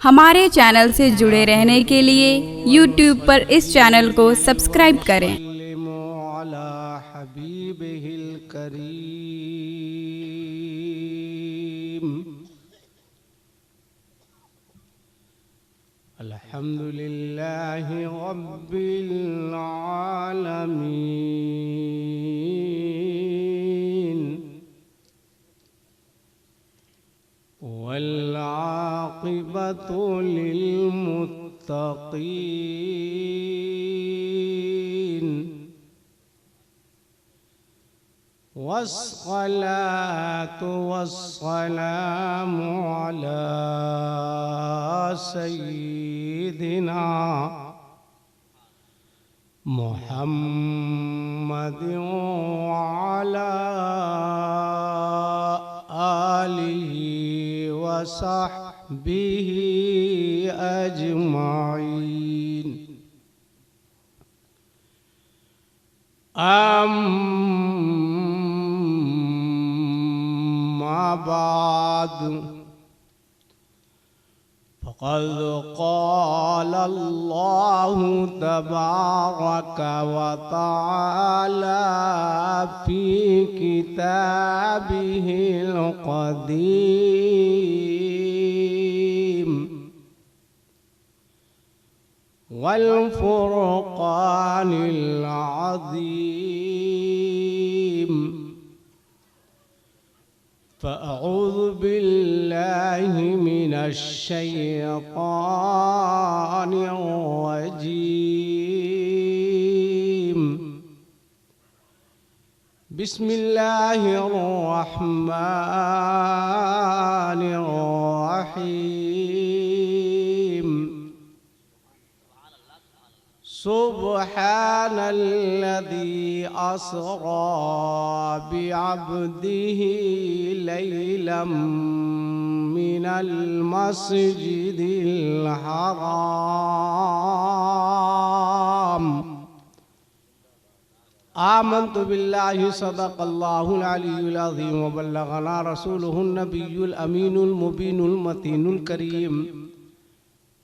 हमारे चैनल से जुड़े रहने के लिए YouTube पर इस चैनल को सब्सक्राइब करें। अल्हम्दुलिल्लाहि रब्बिल आलमीन वल आक़िबतु लिल मुत्तक़ीन वस्सलातु वस्सलामु अला सय्यिदिना मुहम्मदिन व अला आलिहि व सहबिहि अजमाइन। अम्मा बाद फ़क़द क़ाल अल्लाहु तबारक व तआला फ़ी किताबिहिल क़दीम वल फ़ुरक़ानिल अज़ीम। फ़अऊज़ु बिल्लाहि मिनश शैतानिर रजीम। बिस्मिल्लाहिर रहमानिर रहीम। सुब्हानल्लज़ी अस्रा बिअब्दिही लैलन मिनल मस्जिदिल हराम। आमन्तु बिल्लाहि सदक़ल्लाहुल अलियुल अज़ीम व बल्लगना रसूलुहुन नबियुल अमीनुल मुबीनुल मतीनुल करीम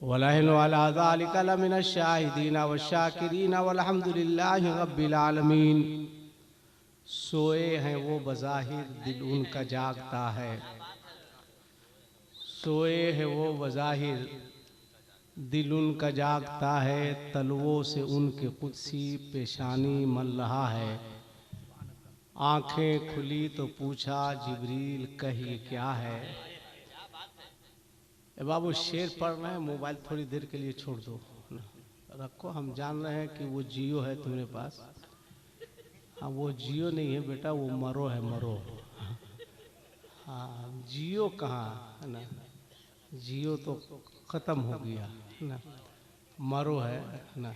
वनहनु अला ज़ालिका लमिनश शाहिदीन वश्शाकिरीन वल्हम्दुलिल्लाहि रब्बिल आलमीन। सोए हैं वो बज़ाहिर दिल उनका जागता है, सोए हैं वो बज़ाहिर दिल उनका जागता है, तलवों से उनके कुदसी पेशानी मल रहा है। आंखें खुली तो पूछा जिब्रील कहिए क्या है। बाबू शेर पढ़ रहे हैं, मोबाइल थोड़ी देर के लिए छोड़ दो, रखो। हम जान रहे हैं कि वो जियो है तुम्हारे पास। हाँ, वो जियो नहीं है बेटा, वो मरो है, मरो। हाँ, जियो कहाँ है ना, जियो तो खत्म हो गया है ना, मरो है ना।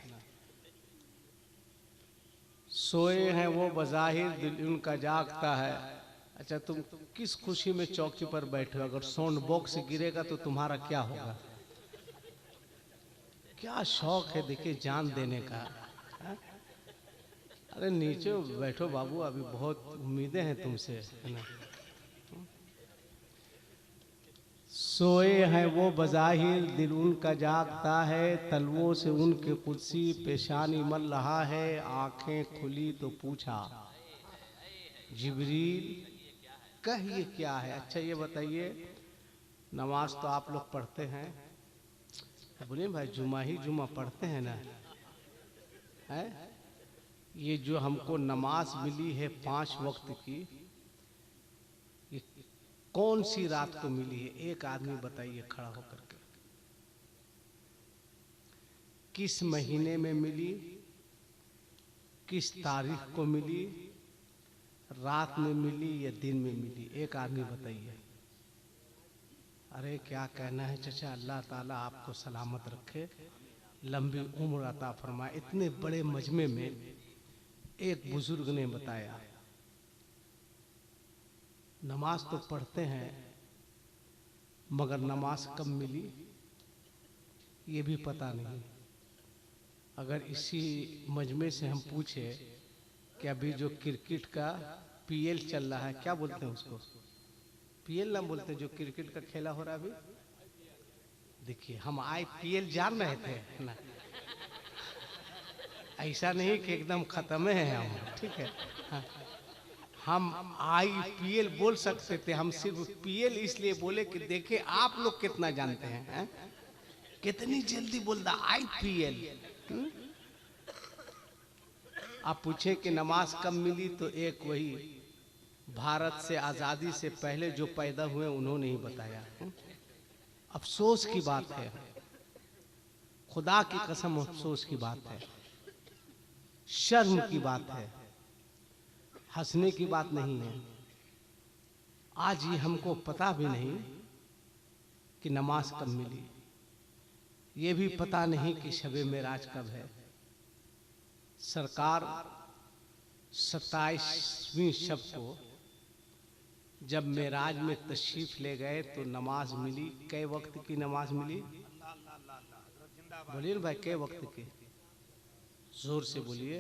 सोए हैं वो बज़ाहिर दिल उनका जागता है। अच्छा, तुम किस खुशी में चौकी पर बैठे हो? अगर साउंड बॉक्स गिरेगा तो तुम्हारा क्या होगा? क्या शौक है देखिए जान देने का। हा? अरे नीचे बैठो बाबू, अभी बहुत उम्मीदें हैं तुमसे, है ना। सोए हैं वो बज़ाहिर दिल उनका जागता है, तलवों से उनके कुदसी पेशानी मल रहा है। आंखें खुली तो पूछा जिब्रील कहिए क्या है। अच्छा ये बताइए, नमाज तो आप लोग पढ़ते हैं, बोलिए भाई, जुमा ही जुमा पढ़ते हैं ना, है? ये जो हमको नमाज मिली है 5 वक्त की, ये कौन सी रात को मिली है? एक आदमी बताइए खड़ा होकर के, किस महीने में मिली, किस तारीख को मिली, रात में मिली या दिन में मिली? एक आदमी बताइए। अरे क्या कहना है चचा, अल्लाह ताला आपको सलामत रखे, लंबी उम्र अता फरमाए। इतने बड़े मजमे में एक बुजुर्ग ने बताया, नमाज तो पढ़ते हैं मगर नमाज कब मिली ये भी पता नहीं। अगर इसी मजमे से हम पूछे कि अभी जो क्रिकेट का पीएल चल रहा है, क्या बोलते हैं उसको, पीएल ना बोलते, जो क्रिकेट का खेला हो रहा है अभी, देखिए हम IPL जान रहे थे ना, ऐसा नहीं कि एकदम खत्म है हम, ठीक है। हाँ, हम IPL बोल सकते थे, हम सिर्फ PL इसलिए बोले कि देखे आप लोग कितना जानते हैं, कितनी जल्दी बोलता IPL। आप पूछे कि नमाज कब मिली, तो एक वही भारत से आजादी से पहले जो पैदा हुए उन्होंने ही बताया। अफसोस की बात है, खुदा की कसम अफसोस की बात है, शर्म की बात है, हंसने की बात नहीं है। आज ये हमको पता भी नहीं कि नमाज कब मिली, ये भी पता नहीं कि शबे मेराज कब है। सरकार 27वीं शब को जब मेराज में तशरीफ ले गए तो नमाज मिली। कई वक्त की नमाज मिली? बोलिए ना भाई, कई वक्त की? जोर से बोलिए।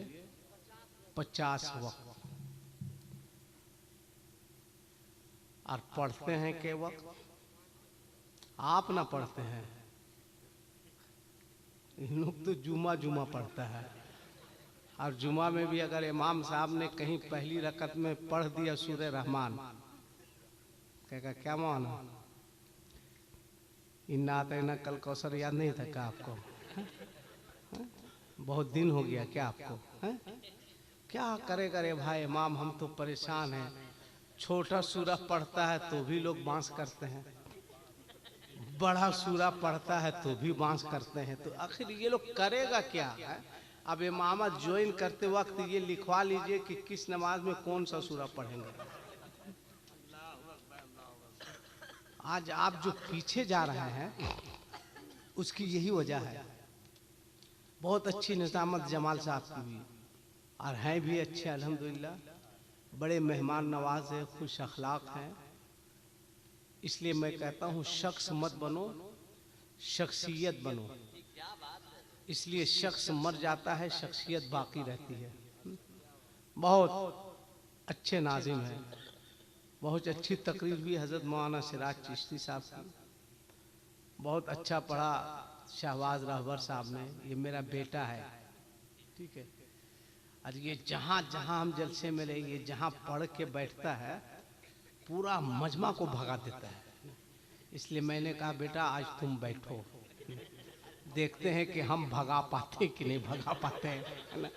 50 वक्त। और पढ़ते हैं कई वक्त? आप ना पढ़ते हैं, इन लोग तो जुमा जुमा पढ़ता है। और जुमा में भी अगर इमाम साहब ने कहीं पहली रकत में पढ़ दिया सूरह रहमान, कहेगा क्या माना? इन्ना आतैना कल कौसर याद नहीं था क्या आपको? बहुत दिन हो गया क्या आपको? क्या करेगा रे भाई इमाम, हम तो परेशान हैं। छोटा सूरा पढ़ता है तो भी लोग बांस करते हैं, बड़ा सूरा पढ़ता है तो भी बांस करते हैं। तो आखिर ये लोग करेगा क्या है? अब इमामत ज्वाइन करते वक्त ये लिखवा लीजिए कि किस नमाज में कौन सा सूरा पढ़ेंगे। आज आप जो पीछे जा रहे हैं उसकी यही वजह है। बहुत अच्छी निजामत जमाल साहब की भी, और हैं भी अच्छे अल्हम्दुलिल्लाह, बड़े मेहमान नवाज है, खुश अखलाक हैं। इसलिए मैं कहता हूँ शख्स मत बनो, शख्सियत बनो। इसलिए शख्स मर जाता है, शख्सियत बाकी रहती है। बहुत अच्छे नाजिम हैं, बहुत अच्छी तकरीर भी हज़रत मौलाना सिराज चिश्ती साहब की, बहुत अच्छा पढ़ा शहबाज रहबर साहब ने। ये मेरा बेटा है, ठीक है। और ये जहाँ जहाँ हम जलसे में रहे, ये जहाँ पढ़ के बैठता है पूरा मजमा को भगा देता है। इसलिए मैंने कहा बेटा आज तुम बैठो, देखते हैं कि हम भगा पाते कि नहीं भगा पाते हैं, है ना।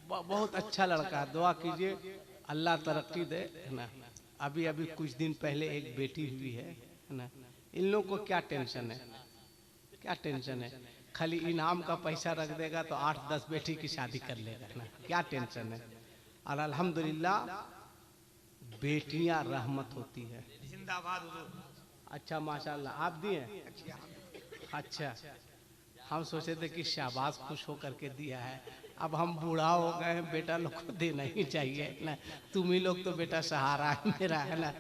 बहुत अच्छा लड़का है, दुआ कीजिए अल्लाह तरक्की दे, है ना। अभी अभी कुछ दिन पहले एक बेटी हुई है ना। इन लोगों को क्या टेंशन है, क्या टेंशन है? खाली इनाम का पैसा रख देगा तो 8-10 बेटी की शादी कर लेगा ना, क्या टेंशन है। और अल्हम्दुलिल्लाह बेटियां रहमत होती है। अच्छा माशाल्लाह, आप दिए? अच्छा, हम सोचे थे कि शाबाश खुश होकर के दिया है। अब हम बूढ़ा हो गए हैं, बेटा लोग को देना ही चाहिए ना। तुम ही लोग तो बेटा सहारा है मेरा, है ना।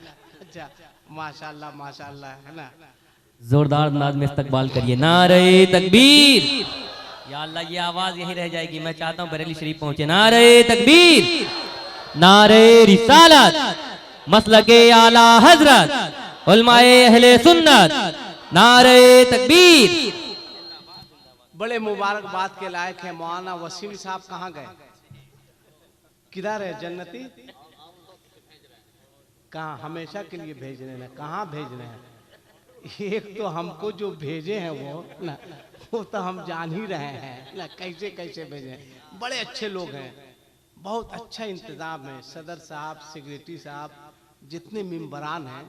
अच्छा माशाल्लाह माशाल्लाह, है ना। जोरदार नाद में इस्तकबाल करिए। नारे तकबीर। या अल्लाह ये आवाज यहीं रह जाएगी, मैं चाहता हूँ बरेली शरीफ पहुंचे। नारे तकबीर, नारे रिसालत, मसलके आला हजरत, उलमाए अहले सुन्नत, नारे तकबीर। बड़े मुबारकबाद के लायक है। मौलाना वसीम साहब कहाँ गए? किधर है जन्नती? कहाँ? हमेशा के लिए भेज रहे हैं, कहाँ भेज रहे हैं? एक तो हमको जो भेजे हैं वो ना, वो तो हम जान ही रहे हैं ना, कैसे कैसे भेजे। बड़े अच्छे लोग हैं, बहुत अच्छा इंतजाम है। सदर साहब, सेक्रेटरी साहब, जितने मेंबरान हैं,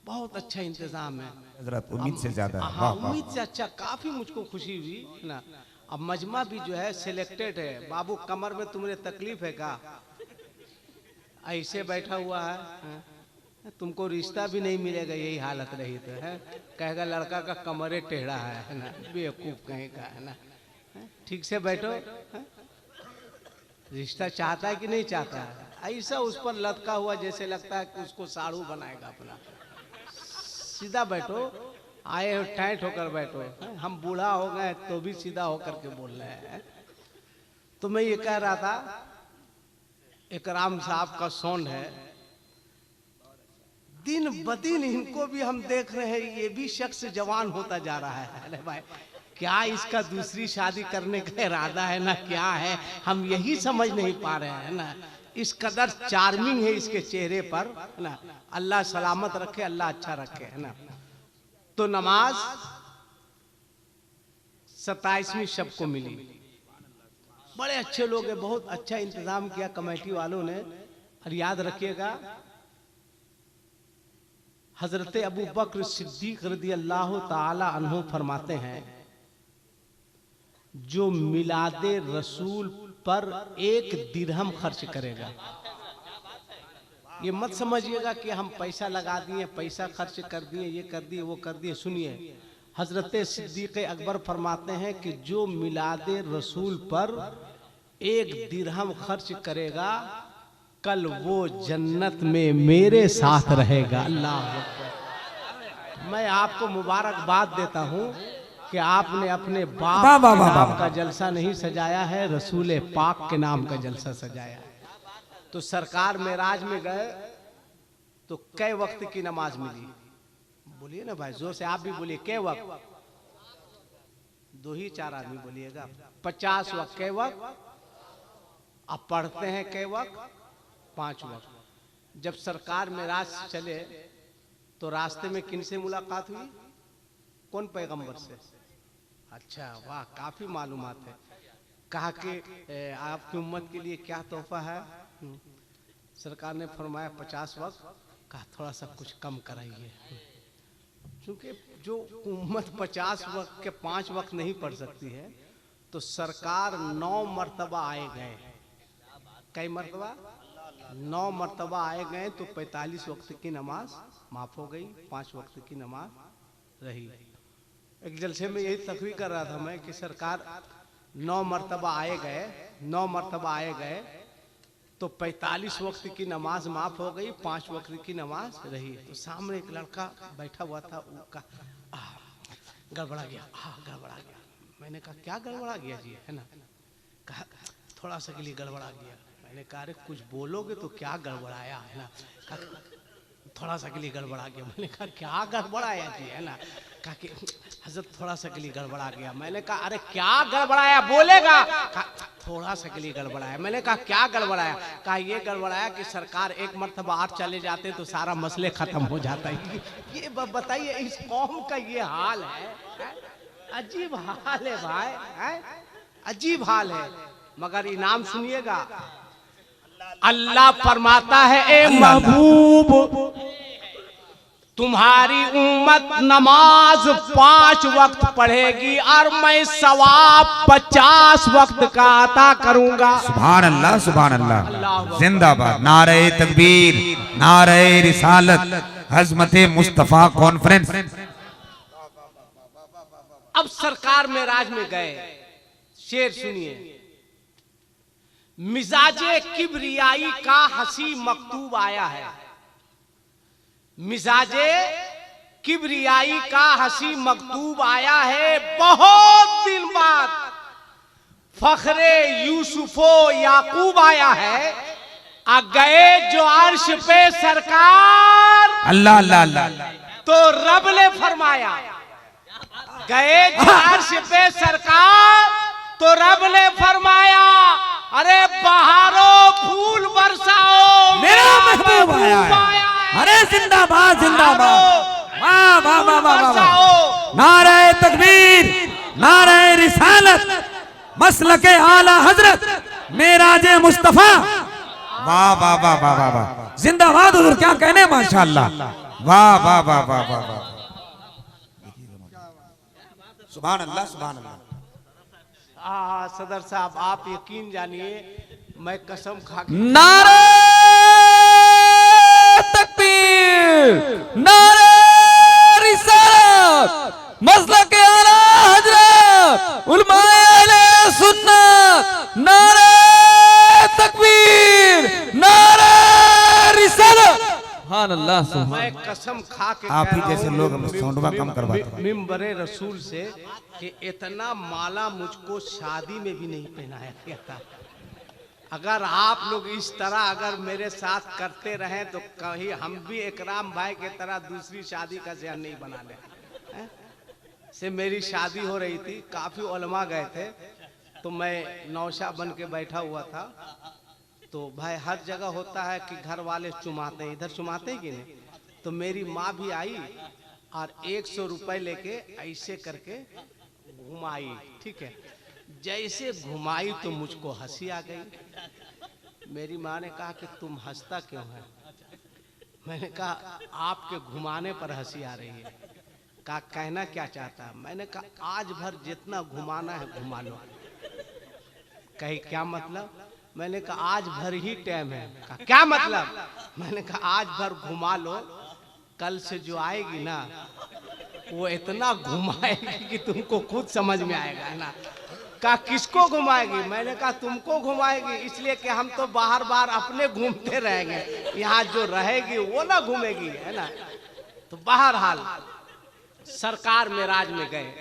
बहुत अच्छा इंतजाम है। हजरत उम्मीद से ज्यादा है। हाँ, उम्मीद से अच्छा, काफी मुझको खुशी हुई ना। अब मजमा भी जो है सिलेक्टेड है। बाबू कमर में तुम्हें तकलीफ है क्या? ऐसे बैठा हुआ है, तुमको रिश्ता भी नहीं मिलेगा, यही हालत रही तो है। कहेगा लड़का का कमरे टेढ़ा है ना, बेवकूफ कहीं का, है ना। ठीक से बैठो, रिश्ता चाहता है कि नहीं चाहता है? ऐसा उस पर लटका हुआ जैसे लगता है कि उसको साड़ू बनाएगा अपना। सीधा बैठो, आए हो टाइट होकर बैठो। हम बूढ़ा हो गए तो भी सीधा होकर के बोल रहे हैं। तो मैं ये कह रहा था, इकराम साहब का सौंड है, दिन ब दिन इनको भी हम देख रहे हैं, ये भी शख्स जवान होता जा रहा है। अरे भाई, क्या इसका दूसरी शादी करने का इरादा है ना क्या है, हम यही समझ नहीं पा रहे हैं ना। इस कदर चार्मिंग है इसके चेहरे पर, है ना। अल्लाह सलामत रखे, अल्लाह अच्छा रखे, है ना। तो नमाज 27वीं शब को मिली। बड़े अच्छे लोग हैं, बहुत अच्छा इंतजाम किया कमेटी वालों ने। और याद रखिएगा, हजरत अबू बकर सिद्दीक रज़ी अल्लाह ताला अन्हु फरमाते हैं, जो मिलादे रसूल पर 1 दिरहम खर्च करेगा, ये मत समझिएगा कि हम पैसा लगा दिए, पैसा खर्च कर दिए, ये कर दिए, वो कर दिए। सुनिए, हजरत सिद्दीक अकबर फरमाते हैं कि जो मिलादे रसूल पर 1 दिरहम खर्च करेगा, कल वो जन्नत में मेरे साथ रहेगा। अल्लाह अकबर। मैं आपको मुबारकबाद देता हूँ कि आपने अपने बाप के नाम का जलसा नहीं सजाया है, रसूल पाक के नाम का जलसा सजाया है। तो सरकार मेराज में गए तो कै वक्त की नमाज मिली? बोलिए ना भाई, जोर से आप भी बोलिए, कै वक्त? 2 ही 4 आदमी बोलिएगा। 50 वक्त। कै वक्त? अब पढ़ते हैं कै वक्त? 5 वक्त। जब सरकार मेराज चले तो रास्ते में किनसे मुलाकात हुई? कौन पैगंबर से? अच्छा, वाह, काफी मालूमात है। कहा कि आपकी उम्मत के लिए क्या तोहफा है? सरकार ने फरमाया 50 वक्त। कहा थोड़ा सा कुछ कम कराइए, क्योंकि जो उम्मत 50 वक्त के 5 वक्त नहीं पढ़ सकती है, तो सरकार 9 मर्तबा आए गए। कई मर्तबा? 9 मर्तबा आए गए, तो 45 वक्त की नमाज माफ हो गई, 5 वक्त की नमाज रही। एक जलसे में यही तकरीर कर रहा था मैं कि सरकार 9 मर्तबा आए गए, 9 मर्तबा आए गए, तो 45 वक्त की नमाज माफ हो गई, 5 वक्त की नमाज रही। तो सामने एक लड़का बैठा हुआ था, उसका गड़बड़ा गया, गड़बड़ा गया। मैंने कहा क्या गड़बड़ा गया जी, है ना? कहा थोड़ा सा के लिए गड़बड़ा गया। मैंने कहा अरे कुछ बोलोगे तो क्या गड़बड़ाया, है ना? थोड़ा सा के लिए गड़बड़ा गया। मैंने कहा क्या गड़बड़ाया जी, है ना? कहा कि हजरत थोड़ा सा के लिए गड़बड़ा गया। मैंने कहा अरे क्या गड़बड़ाया, बोलेगा? थोड़ा सा के लिए गड़बड़ाया। मैंने कहा क्या गड़बड़ाया? कहा ये गड़बड़ाया कि सरकार 1 मर्तबा आप चले जाते तो सारा मसले खत्म हो जाता है। ये बताइए, इस कौम का ये हाल है। अजीब हाल है भाई, अजीब हाल है। मगर इनाम सुनिएगा, अल्लाह फरमाता है ए महबूब, तुम्हारी उम्मत नमाज 5 वक्त पढ़ेगी और मैं सवाब 50 वक्त का अता करूंगा। सुभान अल्लाह, सुभान अल्लाह, जिंदाबाद। नारे तकबीर, नारे रिसालत, हज़मते मुस्तफा कॉन्फ्रेंस। अब सरकार मेराज में गए, शेर सुनिए, मिजाजे किब्रियाई का हसी मकतूब आया है। मिजाजे किब्रियाई का हसी मकतूब आया है, बहुत दिन बाद फखरे यूसुफो याकूब आया है। आ गए जो अर्श पे सरकार, अल्लाह अल्लाह अल्लाह, तो रब ने फरमाया, गए जो अर्श पे सरकार, तो रब ने फरमाया अरे बहारो फूल बरसाओ, मेरा महबूब आया है। अरे जिंदाबाद, जिंदाबाद, वाह वाह वाह वाह वाह। नारे तकबीर, नारे रिसालत, मसलके आला हजरत, मेराजे मुस्तफा। वाह वाह वाह वाह वाह वाह, जिंदाबाद हुजूर, क्या कहने, माशाअल्लाह, वाह वाह वाह वाह वाह वाह, सुभान अल्लाह, सुभान अल्लाह। सदर साहब, आप यकीन जानिए, मैं कसम खा के, नारे तकबीर, नारे रिसालत, मसलके आला हजरत, उलमाए अहले सुन्नत, नारे तकबीर, नारे रिसालत, सुभान अल्लाह, सुभान। मैं कसम खा के आप ही जैसे लोग हम सौंडवा कम करवाते। मिंबरे रसूल से कि इतना माला मुझको शादी में भी नहीं पहनाया गया था। अगर आप लोग इस तरह अगर मेरे साथ करते रहें तो कहीं हम भी इकराम भाई की तरह दूसरी शादी का ज़हन नहीं बना लें। से मेरी शादी हो रही थी, काफ़ी उलमा गए थे, तो मैं नौशा बन के बैठा हुआ था। तो भाई हर जगह होता है कि घर वाले चुमाते हैं, इधर चुमाते हैं कि नहीं। तो मेरी माँ भी आई और 100 रुपए लेके ऐसे करके घुमाई, ठीक है। जैसे घुमाई तो मुझको हंसी आ गई। मेरी माँ ने कहा कि तुम हंसता क्यों है? मैंने कहा आपके घुमाने पर हंसी आ रही है। कहा कहना क्या चाहता है? मैंने कहा आज भर जितना घुमाना है घुमा लो। कही क्या मतलब? मैंने कहा आज भर ही टाइम है। कहा क्या मतलब? मैंने कहा आज भर घुमा लो, कल से जो आएगी ना वो इतना घुमाएगी कि तुमको खुद समझ में आएगा, है ना। कहा किसको घुमाएगी? मैंने कहा तुमको घुमाएगी, इसलिए कि हम तो बाहर बाहर अपने घूमते रहेंगे, यहाँ जो रहेगी वो ना घूमेगी, है ना। तो बहरहाल सरकार मेराज में गए,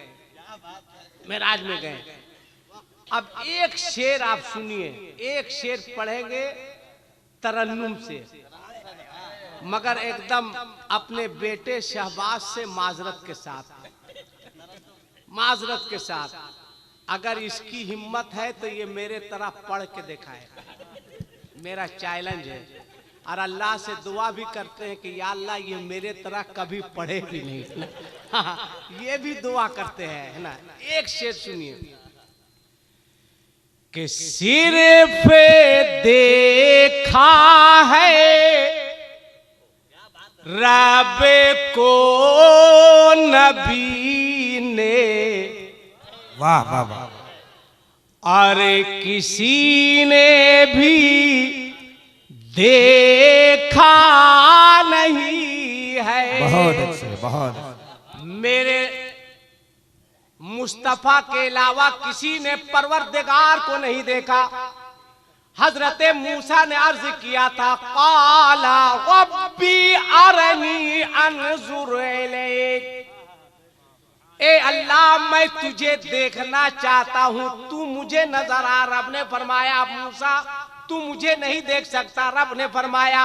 मेराज में गए। अब एक शेर आप सुनिए, एक शेर पढ़ेंगे तरन्नुम से, मगर एकदम अपने बेटे शहबाज से माजरत के साथ, माजरत के साथ। अगर इसकी हिम्मत है तो ये मेरे तरह पढ़ के दिखाए, मेरा चैलेंज है। और अल्लाह से दुआ भी करते हैं कि या अल्लाह ये मेरे तरह कभी पढ़े भी नहीं। ये भी दुआ करते हैं, है ना। एक शेर सुनिए कि सिर्फ देखा है रब को नबी ने, वाह वाह वाह, और किसी ने भी देखा नहीं है। बहुत अच्छे, बहुत अच्छे। मेरे मुस्तफा के अलावा किसी ने परवरदिगार को नहीं देखा। हजरत मूसा ने अर्ज किया था, काला रब्बी अरनी अनजुर इलैक, ए अल्लाह मैं तुझे देखना चाहता हूँ, तू मुझे नजर आ। रब ने फरमाया मूसा तू मुझे नहीं देख सकता। रब ने फरमाया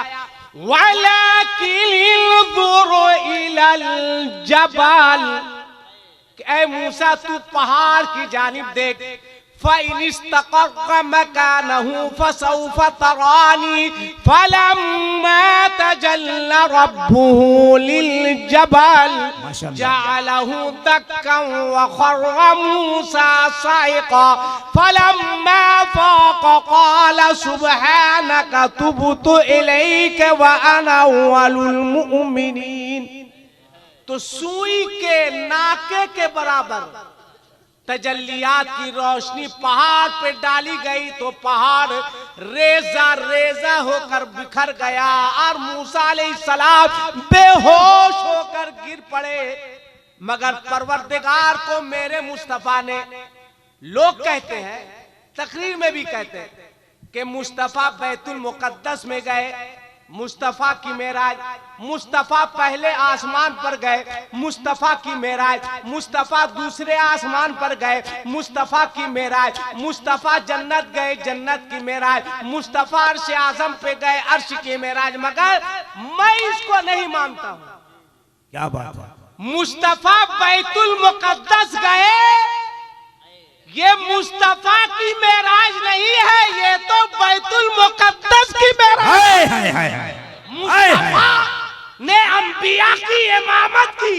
वलाकिन इंजुर इलल जबल, ए मूसा तू पहाड़ की जानिब देख। फ़इन इस्तक़र्र मकानहु फ़सौफ़ तरानी फ़लम्मा तजल्ला रब्बुहु लिलजबल जअलहु दक्कन व ख़र्र मूसा साइक़ा फ़लम्मा फ़ाक़ क़ाल सुब्हानक तुब्तु इलैक व अना अव्वलुल मुमिनीन। तो सुई के नाके के बराबर तजल्लियात की रोशनी पहाड़ पे डाली गई तो पहाड़ रेजा रेजा होकर बिखर गया और मूसा अलैहिस्सलाम बेहोश होकर गिर पड़े। मगर परवरदिगार को मेरे मुस्तफा ने, लोग कहते हैं, तकरीर में भी कहते हैं कि मुस्तफा बैतुल मुकद्दस में गए, मुस्तफा की मेराज, मुस्तफा पहले आसमान पर गए, मुस्तफा की मेराज, मुस्तफा दूसरे आसमान पर गए, मुस्तफा की मेराज, मुस्तफा जन्नत गए, जन्नत की मेराज, मुस्तफा अर्श आज़म पे गए, अर्श की मेराज। मगर मैं इसको नहीं मानता हूँ। क्या बात है। मुस्तफा बैतुल मुकद्दस गए, ये मुस्तफा की मेराज नहीं है, ये तो बैतुल मुकद्दस की मेराज है। मुस्तफा ने अंबिया की इमामत की,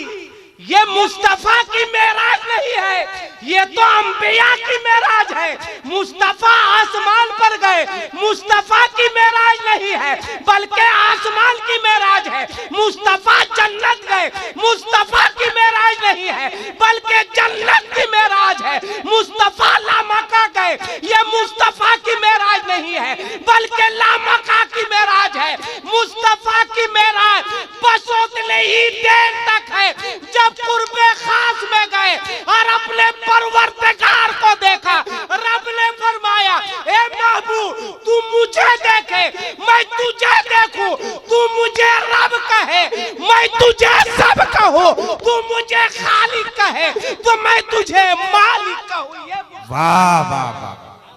ये मुस्तफा की मेराज नहीं है, ये तो अंबिया की मेराज है। मुस्तफा आसमान पर गए, मुस्तफा की मेराज नहीं है बल्कि आसमान की मेराज है। मुस्तफा जन्नत गए, मुस्तफा की मेराज नहीं है बल्कि जन्नत की मेराज है। मुस्तफा लामका गए, ये मुस्तफा की मेराज नहीं है बल्कि लामका की मेराज है। मुस्तफा की मेराज बस उतने ही देर तक है जब कुर्बे खास में गए और अपने परवरदिगार को देखा। रब ने फरमाया, ए महबूब तू मुझे देखे मैं तुझे देखूं, तू मुझे रब कहे मैं तुझे सब कहूं, तू मुझे खालिक कहे तो मैं तुझे मालिक कहूं। ये वाह वाह वाह,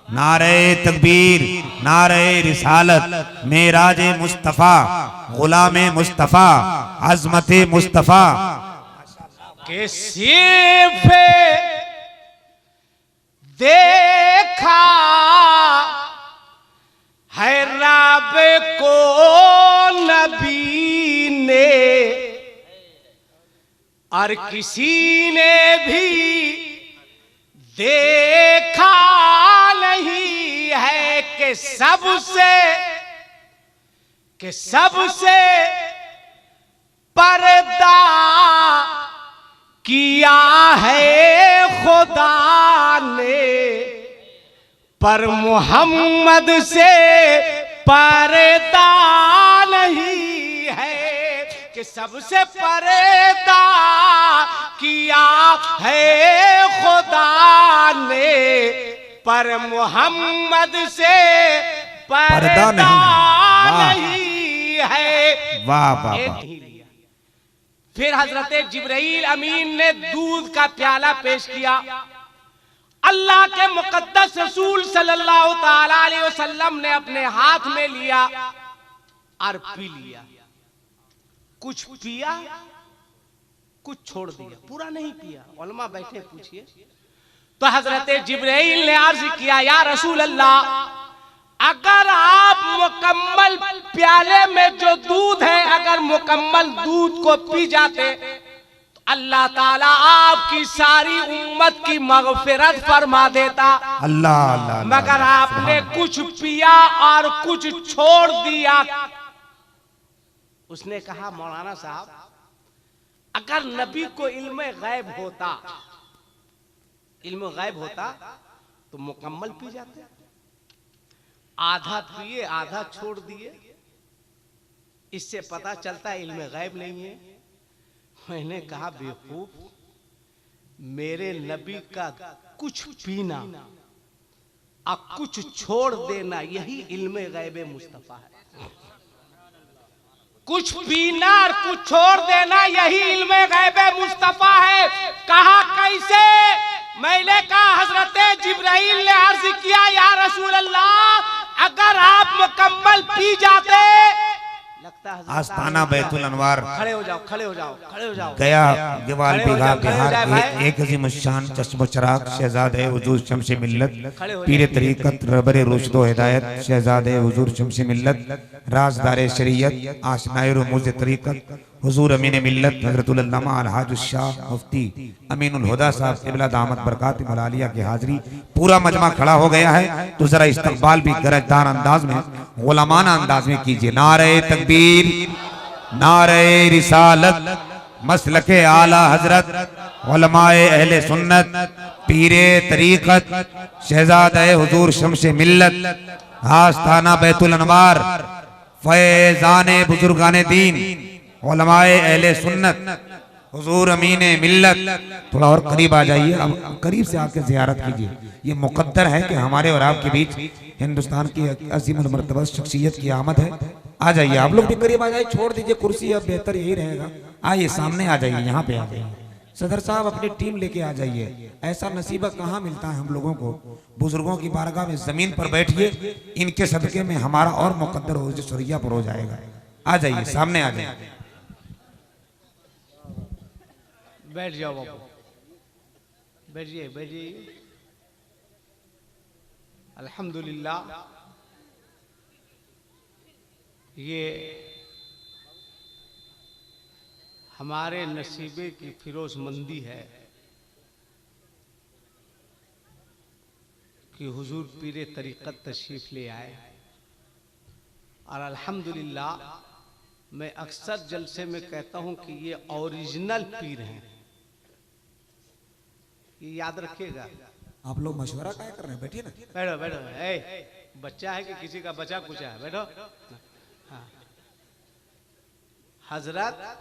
नारे तकबीर, नारे रिसालत, मेराज मुस्तफ़ा, गुलाम मुस्तफ़ा, अज़मत मुस्तफ़ा। के सिर्फ देखा है रब को नबी ने, और किसी ने भी देखा नहीं है कि सबसे पर्दा किया है खुदा ने, पर मोहम्मद से पर्दा नहीं है कि सबसे पर्दा किया है खुदा ने, पर मोहम्मद से पर्दा नहीं है। वाह वाह वाह। फिर हजरत जिब्राइल अमीन ने दूध का प्याला पेश किया, अल्लाह के मुकद्दस रसूल सल्लल्लाहु ताला अलैहि वसल्लम ने अपने हाथ में लिया और पी लिया। कुछ पिया, कुछ छोड़ दिया, पूरा नहीं पिया। उलमा बैठे पूछिए। तो हजरत जिब्राइल ने अर्ज किया, या रसूल अल्लाह, अगर आप मुकम्मल प्याले में जो दूध है, अगर मुकम्मल दूध को पी जाते तो अल्लाह ताला आपकी सारी उम्मत की मगफिरत फरमा देता। अल्लाह अल्लाह। मगर आपने कुछ पिया और कुछ छोड़ दिया। उसने कहा, मौलाना साहब, अगर नबी को इल्म गैब होता तो मुकम्मल पी जाते, आधा पिए आधा छोड़ दिए, इससे पता चलता है इल्म गैब नहीं है। मैंने कहा, बेवकूफ, मेरे नबी का कुछ पीना और कुछ छोड़ देना यही इल्म गैब मुस्तफा है। कुछ पीना और कुछ छोड़ देना यही इल्म गैब मुस्तफा है। कहा कैसे? मैंने कहा, हजरत जिब्राइल ने अर्ज किया, या रसूल अल्लाह, अगर आप मुकम्मल पी जाते, लगता है आस्ताना बैतुल अनवार, खड़े हो जाओ, खड़े हो जाओ, खड़े हो जाओ, गया गेवाल बिघा बिहार, एक अजीम शान चश्म चराग शहजादे हुजूर शम्स मिल्लत, पीर तरीकत रबर रुश्द व हिदायत, शहजादे हुजूर शम्स मिल्लत, राजदार शरीयत, आशनाए रुमूज़ तरीकत, हुजूर अमीन मिल्लत हज़रतुल अल्लामा अलहाज शाह मुफ्ती अमीनुल हुदा साहब क़िबला दामत बरकात मलालिया की हाजिरी। पूरा मजमा खड़ा हो गया है, तो जरा इस्तकबाल भी गरजदार अंदाज में, गुलामाना अंदाज में कीजिए। नारे तकबीर, नारे रिसालत, मसलके आला हजरत, उलमाए अहले सुन्नत, पीरे तरीकत, शहजादे हुजूर शम्स मिल्लत, आस्ताना बैतुल अनवार, फैजाने बुजुर्गाने दीन, उलमाए अहले सुन्नत, हुजूर अमीने मिल्लत। थोड़ा और करीब आ जाइए, अब करीब से आके ज़ियारत कीजिए। ये मुकद्दर है कि हमारे और आपके बीच हिंदुस्तान की अज़ीमुल मर्तबा शख्सियत की आमद है। आ जाइए, आप लोग भी करीब आ जाइए, छोड़ दीजिए कुर्सी, अब बेहतर यही रहेगा। आइए सामने आ जाइए, यहाँ पे आ जाइए। सदर साहब अपनी टीम लेके आ जाइए। ऐसा नसीबा कहाँ मिलता है हम लोगों को। बुजुर्गों की बारगाह में जमीन पर बैठिए, इनके सदके में हमारा और मुकद्दर हो जो सरिया पर हो जाएगा। आ जाइए, सामने आ जाइए। बैठ जाओ बाबू, बैठिए बैठिए। अल्हम्दुलिल्लाह, ये हमारे नसीबे की फिरोजमंदी है कि हुजूर पीरे तरीक़त तशरीफ ले आए। और अल्हम्दुलिल्लाह, मैं अक्सर जलसे में कहता हूं कि ये ओरिजिनल पीर हैं, ये याद रखिएगा। आप लोग मशवरा क्या कर रहे हैं? बैठिए ना। बैठो बैठो। बच्चा है कि किसी का बचा कुचा है? बैठो। हाँ। हजरत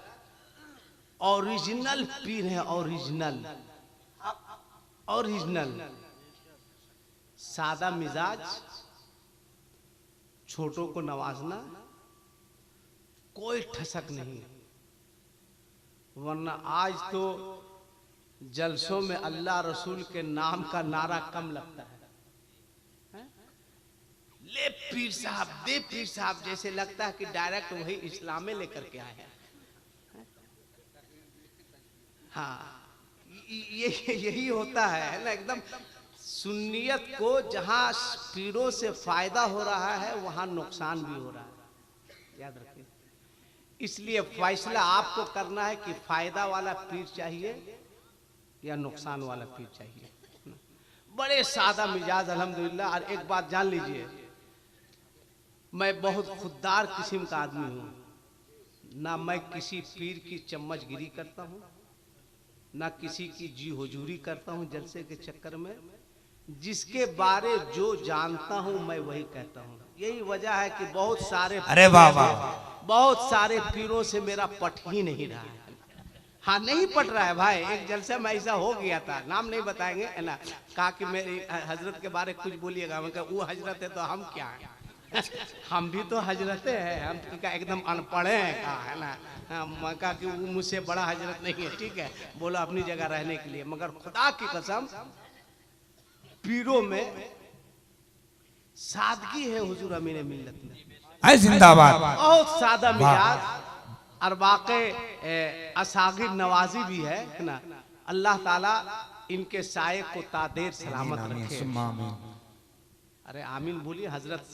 ओरिजिनल पीर है, ओरिजिनल ओरिजिनल। सादा मिजाज, छोटों को नवाजना, कोई ठसक नहीं। वरना आज तो जलसों में अल्लाह रसूल के नाम का नारा कम लगता है। ले पीर साहब, दे पीर साहब, जैसे लगता है कि डायरेक्ट वही इस्लाम में लेकर के आए हैं। हाँ, यही होता है ना, एकदम सुन्नियत को जहां पीरों से फायदा हो रहा है वहां नुकसान भी हो रहा है, याद रखिए। इसलिए फैसला आपको करना है कि फायदा वाला पीर चाहिए या नुकसान वाला पीर चाहिए। बड़े सादा मिजाज अल्हम्दुलिल्लाह। और एक बात जान लीजिए, मैं बहुत खुददार किस्म का आदमी हूँ। ना मैं किसी पीर की चम्मचगिरी करता हूँ, ना किसी की जी हुजूरी करता हूँ जलसे के चक्कर में। जिसके बारे जो जानता हूँ मैं वही कहता हूँ। यही वजह है कि बहुत सारे, अरे वाह वाह, बहुत सारे पीरों से मेरा पट ही नहीं रहा है। हाँ, नहीं पट रहा है भाई। एक जलसे में ऐसा हो गया था, नाम नहीं बताएंगे, है ना। कहा कि मेरी हजरत के बारे कुछ बोलिएगा। मैं कहा वो हजरत है तो हम क्या हैं? हम भी तो हजरते हैं, हम क्या एकदम अनपढ़े हैं? कहा है ना। मैं कहा कि वो मुझसे बड़ा हजरत नहीं है, ठीक है, बोलो अपनी जगह रहने के लिए। मगर खुदा की कसम पीरों में सादगी है हुजूर अमीर मिल्लत में। जिंदाबाद, बहुत सादा मिजाज और वाक़ई असागिर नवाजी भी है ना। अल्लाह ताला इनके साये को तादेर सलामत रखे। अरे आमीन बोलिए। हजरत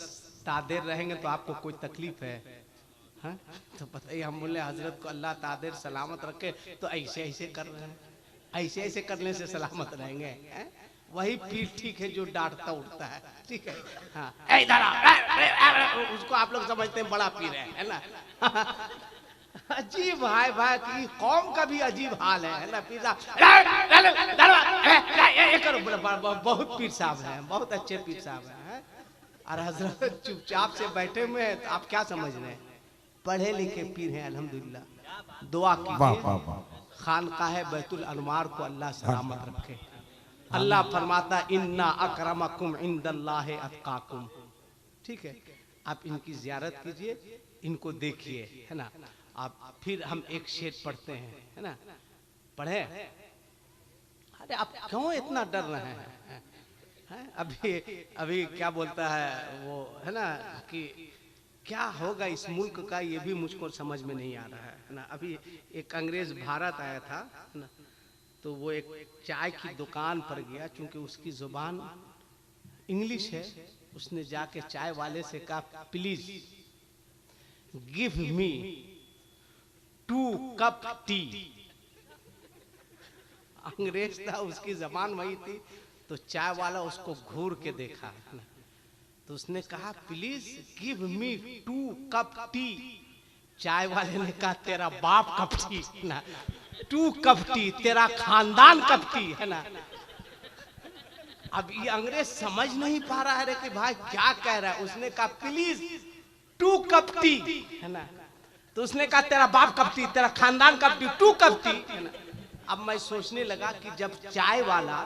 तादेर रहेंगे तो आपको कोई तकलीफ है? हाँ? तो पता ही, हम बोले हजरत को अल्लाह तादेर सलामत रखे, तो ऐसे ऐसे कर रहे हैं, ऐसे ऐसे करने से सलामत रहेंगे? है? वही पीर ठीक है जो डांटता उठता है, ठीक है। हाँ, इधर उसको आप लोग समझते हैं बड़ा पीर है ना। अजीब है भाई की कौम का भी अजीब हाल है ना। पीर साहब बहुत पीर साहब हैं, बहुत अच्छे पीर साहब हैं। और हजरत चुपचाप से बैठे हुए हैं, तो आप क्या समझ रहे हैं? पढ़े लिखे पीर हैं अल्हम्दुलिल्लाह। दुआ कीजिए खानकाह बैतुल अनवार को अल्लाह सलामत रखे। अल्लाह फरमाता इन्ना अकरमकुम इंदल्लाहि अत्काकुम, ठीक है। आप इनकी जियारत कीजिए, इनको देखिए, है ना। आप फिर हम एक शेर पढ़ते हैं, है ना। पढ़े? अरे आप क्यों इतना डर रहे हैं? अभी क्या बोलता है वो, है ना, कि क्या होगा इस मुल्क का, ये भी मुझको समझ में नहीं आ रहा है ना। अभी एक अंग्रेज भारत आया था ना, तो वो एक चाय की दुकान पर गया, क्योंकि उसकी जुबान इंग्लिश है। उसने जाके चाय वाले से कहा please give me 2 cup T. अंग्रेज था, उसकी जबान वही थी। तो चाय वाला उसको घूर के देखा, तो उसने कहा please give me 2 cup T. चाय वाले ने कहा तेरा बाप कप टी ना, 2 कप टी, तेरा खानदान कप टी, है ना। अब ये अंग्रेज समझ नहीं पा रहा है कि भाई क्या कह रहा है। उसने कहा प्लीज 2 कप टी, है ना। तो उसने कहा तेरा बाप कप टी, तेरा खानदान कप टी, 2 कप टी, है ना। अब मैं सोचने लगा कि जब चाय वाला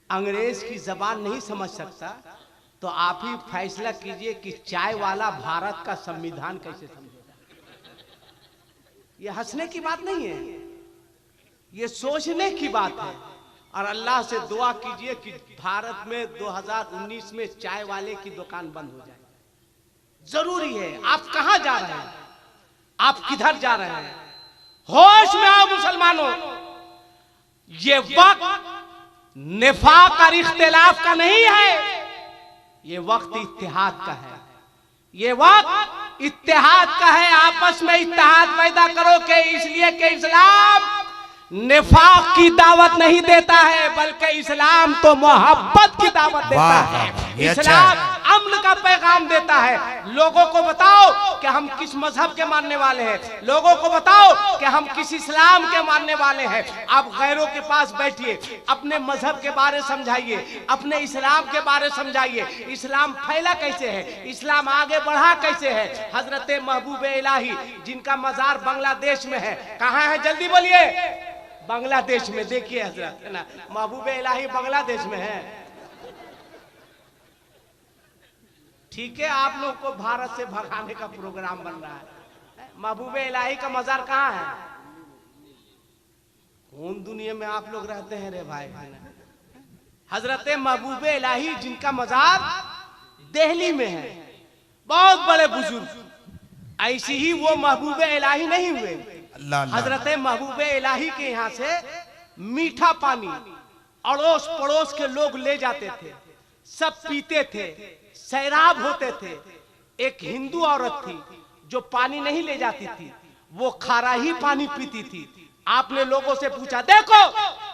अंग्रेज की जबान नहीं समझ सकता, तो आप ही फैसला कीजिए कि चाय वाला भारत का संविधान कैसे समझेगा। ये हंसने की बात नहीं है, ये सोचने की बात है। और अल्लाह से दुआ कीजिए कि भारत में 2019 में चाय वाले की दुकान बंद हो जाए। जरूरी है। आप कहां जा रहे हैं? आप किधर जा रहे हैं? होश में आओ मुसलमानों। ये वक्त निफाक और इख्तिलाफ का नहीं है, ये वक्त इत्तेहाद का है। ये वक्त इत्तेहाद का है। आपस में इत्तेहाद पैदा करो के, इसलिए कि इस्लाम निफाक की दावत नहीं देता है, बल्कि इस्लाम तो मोहब्बत की दावत देता है। इस्लाम अमन का पैगाम देता है। लोगों को बताओ कि हम किस मजहब के मानने वाले हैं, लोगों को बताओ कि हम किस इस्लाम के मानने वाले हैं। आप गैरों के पास बैठिए, अपने मजहब के बारे समझाइए, अपने इस्लाम के बारे समझाइए। इस्लाम फैला कैसे है, इस्लाम आगे बढ़ा कैसे है। हजरत महबूब इलाही जिनका मजार बांग्लादेश में है, कहाँ है जल्दी बोलिए? बांग्लादेश में। देखिए हजरत, है ना, महबूब इलाही बांग्लादेश में है। ठीक है, आप लोग को भारत से भगाने का प्रोग्राम बन रहा है। महबूब इलाही का मजार कहाँ है? कौन दुनिया में आप लोग रहते हैं रे भाई? हजरत महबूब इलाही जिनका मजार दिल्ली में है, बहुत बड़े बुजुर्ग। ऐसी ही वो महबूब इलाही नहीं हुए। हजरत महबूब इलाही के यहाँ से मीठा पानी अड़ोस पड़ोस के लोग ले जाते थे, सब पीते थे, सैराब होते थे। एक हिंदू औरत थी जो पानी नहीं ले जाती थी, वो खारा ही पानी पीती थी। आपने लोगों से पूछा, देखो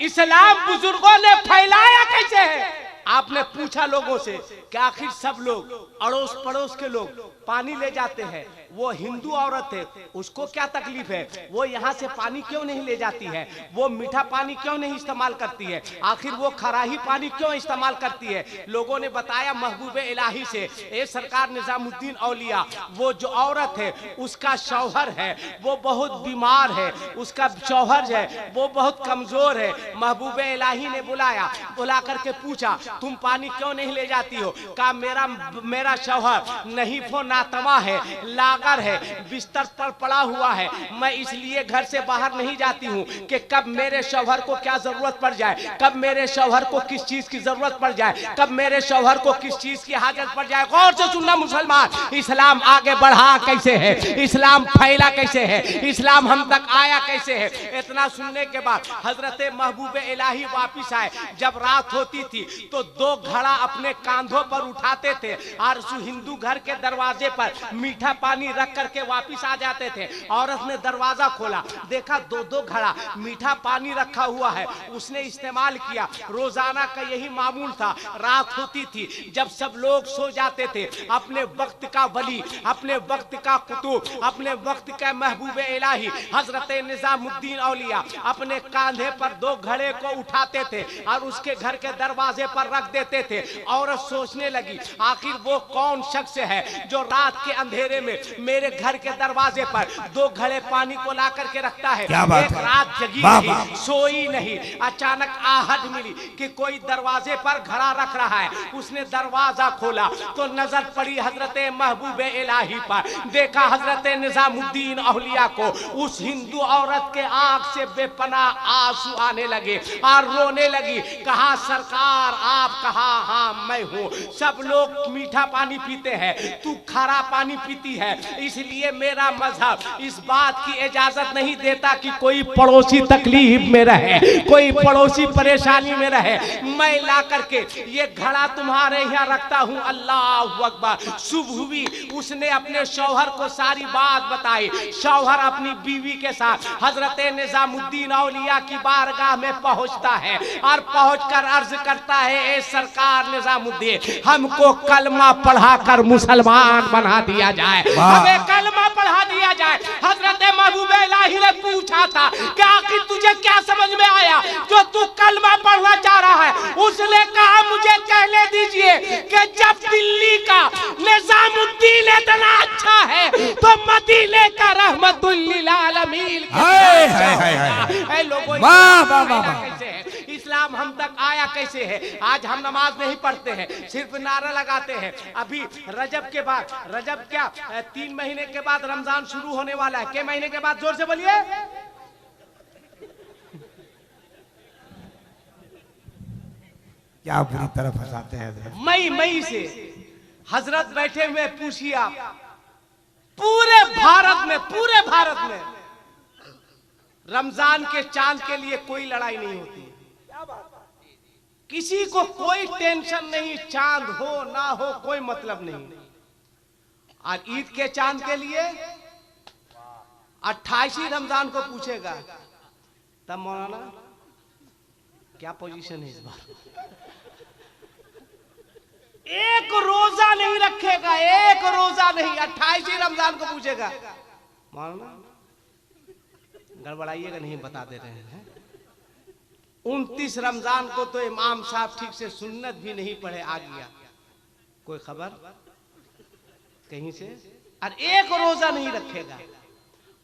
इस्लाम बुजुर्गों ने फैलाया कैसे है। आपने पूछा लोगों से कि आखिर सब लोग अड़ोस पड़ोस के लोग पानी ले जाते हैं, वो हिंदू औरत है, उसको क्या तकलीफ है, वो यहाँ से पानी क्यों नहीं ले जाती है, वो मीठा पानी क्यों नहीं इस्तेमाल करती है, आखिर वो खराही पानी क्यों इस्तेमाल करती है। लोगों ने बताया महबूब इलाही से, ए सरकार निजामुद्दीन औलिया, वो जो औरत है उसका शौहर है, वो बहुत बीमार है, उसका शौहर है वो बहुत कमजोर है। महबूब इलाही ने बुला करके पूछा, तुम पानी क्यों नहीं ले जाती हो। कहा मेरा शौहर नहीं फो नातमा है, लागर है, बिस्तर पर पड़ा हुआ है, मैं इसलिए घर से बाहर नहीं जाती हूँ कि कब मेरे शौहर को क्या जरूरत पड़ जाए, कब मेरे शौहर को किस चीज की जरूरत पड़ जाए, कब मेरे शौहर को किस चीज की हाजत पड़ जाए। गौर से सुनना मुसलमान, इस्लाम आगे बढ़ा कैसे है, इस्लाम फैला कैसे है, इस्लाम हम तक आया कैसे है। इतना सुनने के बाद हजरत महबूब इलाही वापिस आए। जब रात होती थी तो 2 घड़ा अपने कांधों पर उठाते थे और उस हिंदू घर के दरवाजे पर मीठा पानी रख करके वापिस आ जाते थे। औरत ने दरवाजा खोला, देखा 2 घड़ा मीठा पानी रखा हुआ है, उसने इस्तेमाल किया। रोजाना का यही मामूल था। रात होती थी, जब सब लोग सो जाते थे, अपने वक्त का वली, अपने वक्त का कुतुब, अपने वक्त का महबूब इलाही हजरत निजामुद्दीन औलिया अपने कांधे पर 2 घड़े को उठाते थे और उसके घर के दरवाजे पर रख देते थे। औरत सोचने लगी, आखिर वो कौन शख्स है जो रात के अंधेरे में मेरे घर के दरवाजे पर 2 घड़े पानी को ला करके रखता है। एक रात जगी नहीं, सोई नहीं, अचानक आहट मिली कि कोई दरवाजे पर घड़ा रख रहा है। उसने दरवाजा खोला तो नजर पड़ी हजरत महबूब इलाही पर। देखा हजरत निजामुद्दीन औलिया को, उस हिंदू औरत के आंख से बेपनाह आंसू आने लगे और रोने लगी। कहा सरकार आप कहा, हाँ मैं हूँ, सब लोग मीठा पानी पीते हैं, तू खारा पानी पीती है, इसलिए मेरा मजहब इस बात की इजाजत नहीं देता कि कोई पड़ोसी तकलीफ में रहे, कोई पड़ोसी परेशानी में रहे। मैं ला करके ये घड़ा तुम्हारे यहाँ रखता हूँ। अल्लाह अकबर। सुबह हुई, उसने अपने शौहर को सारी बात बताई। शौहर अपनी बीवी के साथ हजरत निजामुद्दीन औलिया की बारगाह में पहुंचता है और पहुंचकर अर्ज करता है, ए सरकार निजामुद्दीन, हमको कलमा पढ़ाकर मुसलमान बना दिया जाए, हमें कलमा पढ़ा दिया जाए। हजरत महबूब इलाही ने पूछा था कि आखिर तुझे क्या समझ में आया जो तू कलमा पढ़ना चाह रहा है। उसने कहा, मुझे कहने दीजिए कि जब दिल्ली का निजामुद्दीन इतना अच्छा है तो मदीने का रहमतुल लिल आलमीन इस्लाम हम तक आया कैसे है। आज हम नमाज नहीं पढ़ते हैं, सिर्फ नारा लगाते हैं। अभी रजब के बाद, रजब क्या 3 महीने के बाद रमजान शुरू होने वाला है। के महीने के बाद, जोर से बोलिए। क्या बुरी तरह फंसाते हैं। मई से हजरत बैठे हुए, पूछिए आप, पूरे भारत में रमजान के चांद के लिए कोई लड़ाई नहीं होती, किसी को कोई टेंशन नहीं, चांद हो ना हो कोई मतलब नहीं। और ईद के चांद के लिए 28 रमजान को पूछेगा, तब मौलाना क्या पोजीशन है इस बार। एक रोजा नहीं रखेगा, एक रोजा नहीं, 28 रमजान को पूछेगा, मौलाना गड़बड़ाइएगा नहीं, बता दे रहे हैं। 29 रमजान को तो इमाम साहब ठीक से सुन्नत भी नहीं पढ़े, आ गया कोई खबर कहीं से, और एक रोजा नहीं रखेगा,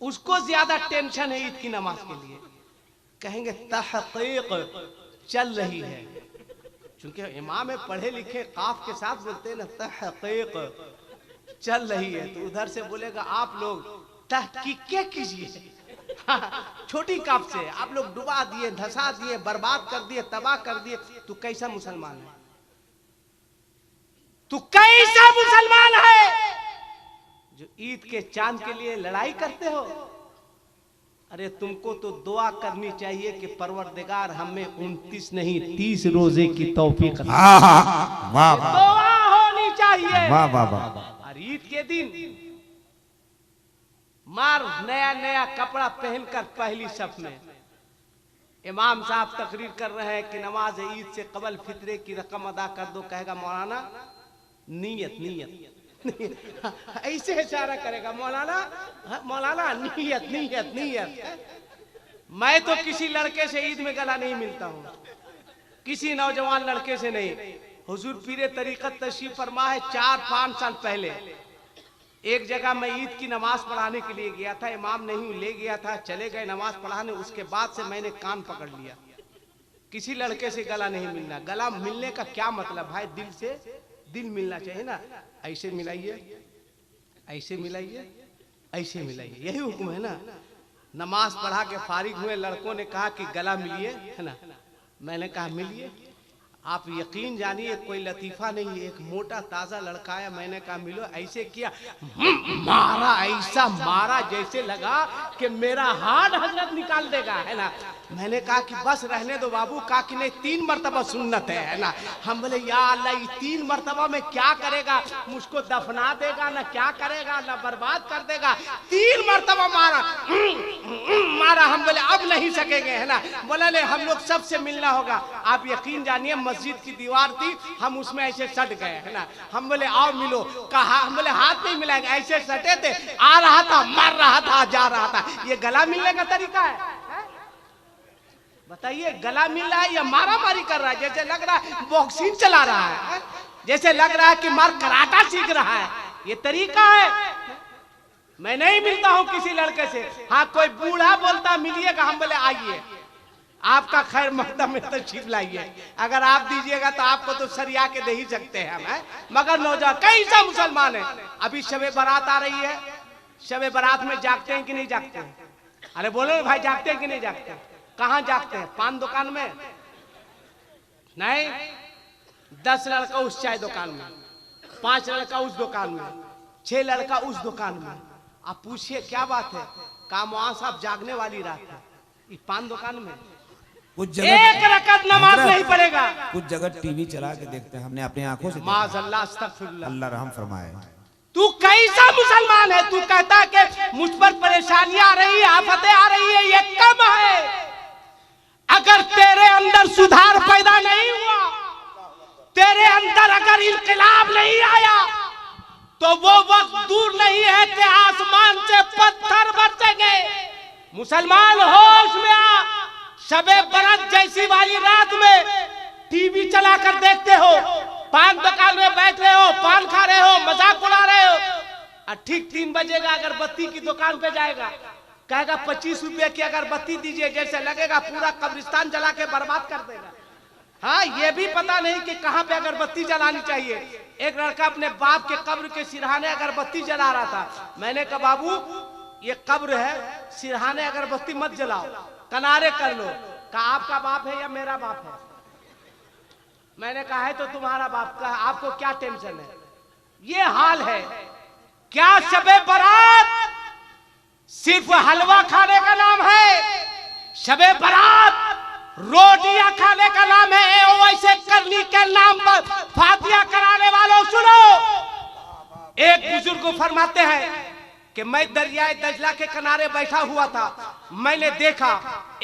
उसको ज्यादा टेंशन है ईद की नमाज के लिए। कहेंगे तहकीक चल रही है, क्योंकि इमाम पढ़े लिखे काफ के साथ बोलते हैं ना, तहकीक चल रही है, तो उधर से बोलेगा आप लोग तहकीक कीजिए। छोटी काफ से आप लोग डुबा दिए, धसा दिए, बर्बाद कर दिए, तबाह कर दिए, तू कैसा मुसलमान है, तू कैसा मुसलमान है जो ईद के चांद के लिए लड़ाई करते हो? अरे तुमको तो दुआ करनी चाहिए कि परवरदिगार हमें 29 नहीं 30 रोजे की तौफीक दे। वाह दुआ होनी चाहिए। वाह वाह वाह। और ईद के दिन मार नया नया कपड़ा पहनकर पहली सफ में इमाम साहब तकरीर कर रहे हैं कि नमाज ईद से कबल फितरे की रकम अदा कर दो। कहेगा मौलाना नीयत नीयत ऐसे इशारा करेगा मौलाना, मौलाना नीयत नीयत नीयत। मैं तो किसी लड़के से ईद में गला नहीं मिलता हूँ, किसी नौजवान लड़के से नहीं। हुजूर पीरे तरीकत तशरीफ फरमा है 4-5 साल पहले एक जगह मैं ईद की नमाज पढ़ाने के लिए गया था। इमाम नहीं ले गया था, चले गए नमाज पढ़ाने। उसके बाद से मैंने कान पकड़ लिया, किसी लड़के से गला नहीं मिलना। गला मिलने का क्या मतलब भाई? दिल से दिल मिलना चाहिए ना। ऐसे मिलाइए, ऐसे मिलाइए, ऐसे मिलाइए, यही हुक्म है ना। नमाज पढ़ा के फारिग हुए, लड़कों ने कहा कि गला मिलिए, है ना। मैंने कहा मिलिए। आप यकीन जानिए कोई लतीफा नहीं, एक मोटा ताजा लड़का आया। मैंने कहा मिलो। ऐसे किया, मारा, ऐसा मारा जैसे लगा कि मेरा हार्ट हजरत निकाल देगा, है ना। मैंने कहा कि बस रहने दो बाबू। कहा कि नहीं 3 मरतबा सुन्नत है ना। हम बोले या अल्लाह, ये 3 मरतबा में क्या करेगा? मुझको दफना देगा ना, क्या करेगा ना, बर्बाद कर देगा। 3 मरतबा मारा मारा। हम बोले अब नहीं सकेंगे, है ना। बोला ले हम लोग सबसे मिलना होगा। आप यकीन जानिए मस्जिद की दीवार थी, हम उसमें ऐसे सट गए, है ना। हम बोले आओ मिलो। कहा, हम बोले हाथ नहीं मिलाएंगे, ऐसे सटे थे। आ रहा था, मार रहा था, जा रहा था। ये गला मिलने का तरीका है? बताइए, गला मिल रहा है या मारा मारी कर रहा है? जैसे लग रहा है बॉक्सिंग चला रहा है, जैसे लग रहा है कि मार कराटा सीख रहा है। ये तरीका है? मैं नहीं मिलता हूं किसी लड़के से। हाँ कोई बूढ़ा बोलता मिलिएगा, हम बोले आइए, आपका खैर मकदम में तशरीफ लाइए। अगर आप दीजिएगा तो आपको तो सरिया के दे ही सकते हैं हम, है? मगर नौजवान कैसा मुसलमान है? अभी शबे बारात आ रही है, शबे बारात में जागते हैं कि नहीं जागते हैं? अरे बोलो भाई, जागते हैं कि नहीं जागते हैं? कहाँ जागते हैं? पान दुकान में नहीं, 10 लड़का उस चाय दुकान में, 5 लड़का उस दुकान में, 6 लड़का उस दुकान में। आप पूछिए क्या बात है? काम वहां साहब जागने वाली रात है, ये पान दुकान में कुछ जगह 1 रकत नमाज नहीं पड़ेगा। कुछ जगह टीवी चला के देखते हैं, हमने अपनी आंखों से माज़अल्लाह, अस्तगफिरुल्लाह, अल्लाह रहम फरमाए। तू कैसा मुसलमान है? तू कहता कि मुझ पर परेशानियां आ रही है, आफतें आ रही है, ये कम है। अगर तेरे अंदर सुधार पैदा नहीं हुआ, तेरे अंदर अगर इनकलाब नहीं आया, तो वो वक्त दूर नहीं है कि आसमान से पत्थर बरसेंगे। मुसलमान होश में आ। शबे बरत जैसी वाली रात में टीवी चला कर देखते हो, पान दुकान में बैठ रहे हो, पान खा रहे हो, मजाक उड़ा रहे हो, और ठीक 3 बजेगा अगरबत्ती की दुकान पे जाएगा, कहेगा 25 रुपए की अगरबत्ती दीजिए, जैसे लगेगा पूरा कब्रिस्तान जला के बर्बाद कर देगा। हाँ, ये भी पता नहीं कि कहाँ पे अगरबत्ती जलानी चाहिए। एक लड़का अपने बाप के कब्र के सिरहाने अगरबत्ती जला रहा था। मैंने कहा बाबू ये कब्र है, सिरहाने अगरबत्ती मत जलाओ, किनारे कर लो। कहा आपका बाप है या मेरा बाप है? मैंने कहा है तो तुम्हारा बाप का, आपको क्या टेंशन है? ये हाल है क्या? शबे बारात सिर्फ हलवा खाने का नाम है? शबे बारात रोटियां खाने का नाम है? वैसे करनी के नाम पर फातिहा कराने वालों सुनो। एक बुजुर्ग फरमाते हैं कि मैं दरियाए दजला के किनारे बैठा हुआ था, मैंने देखा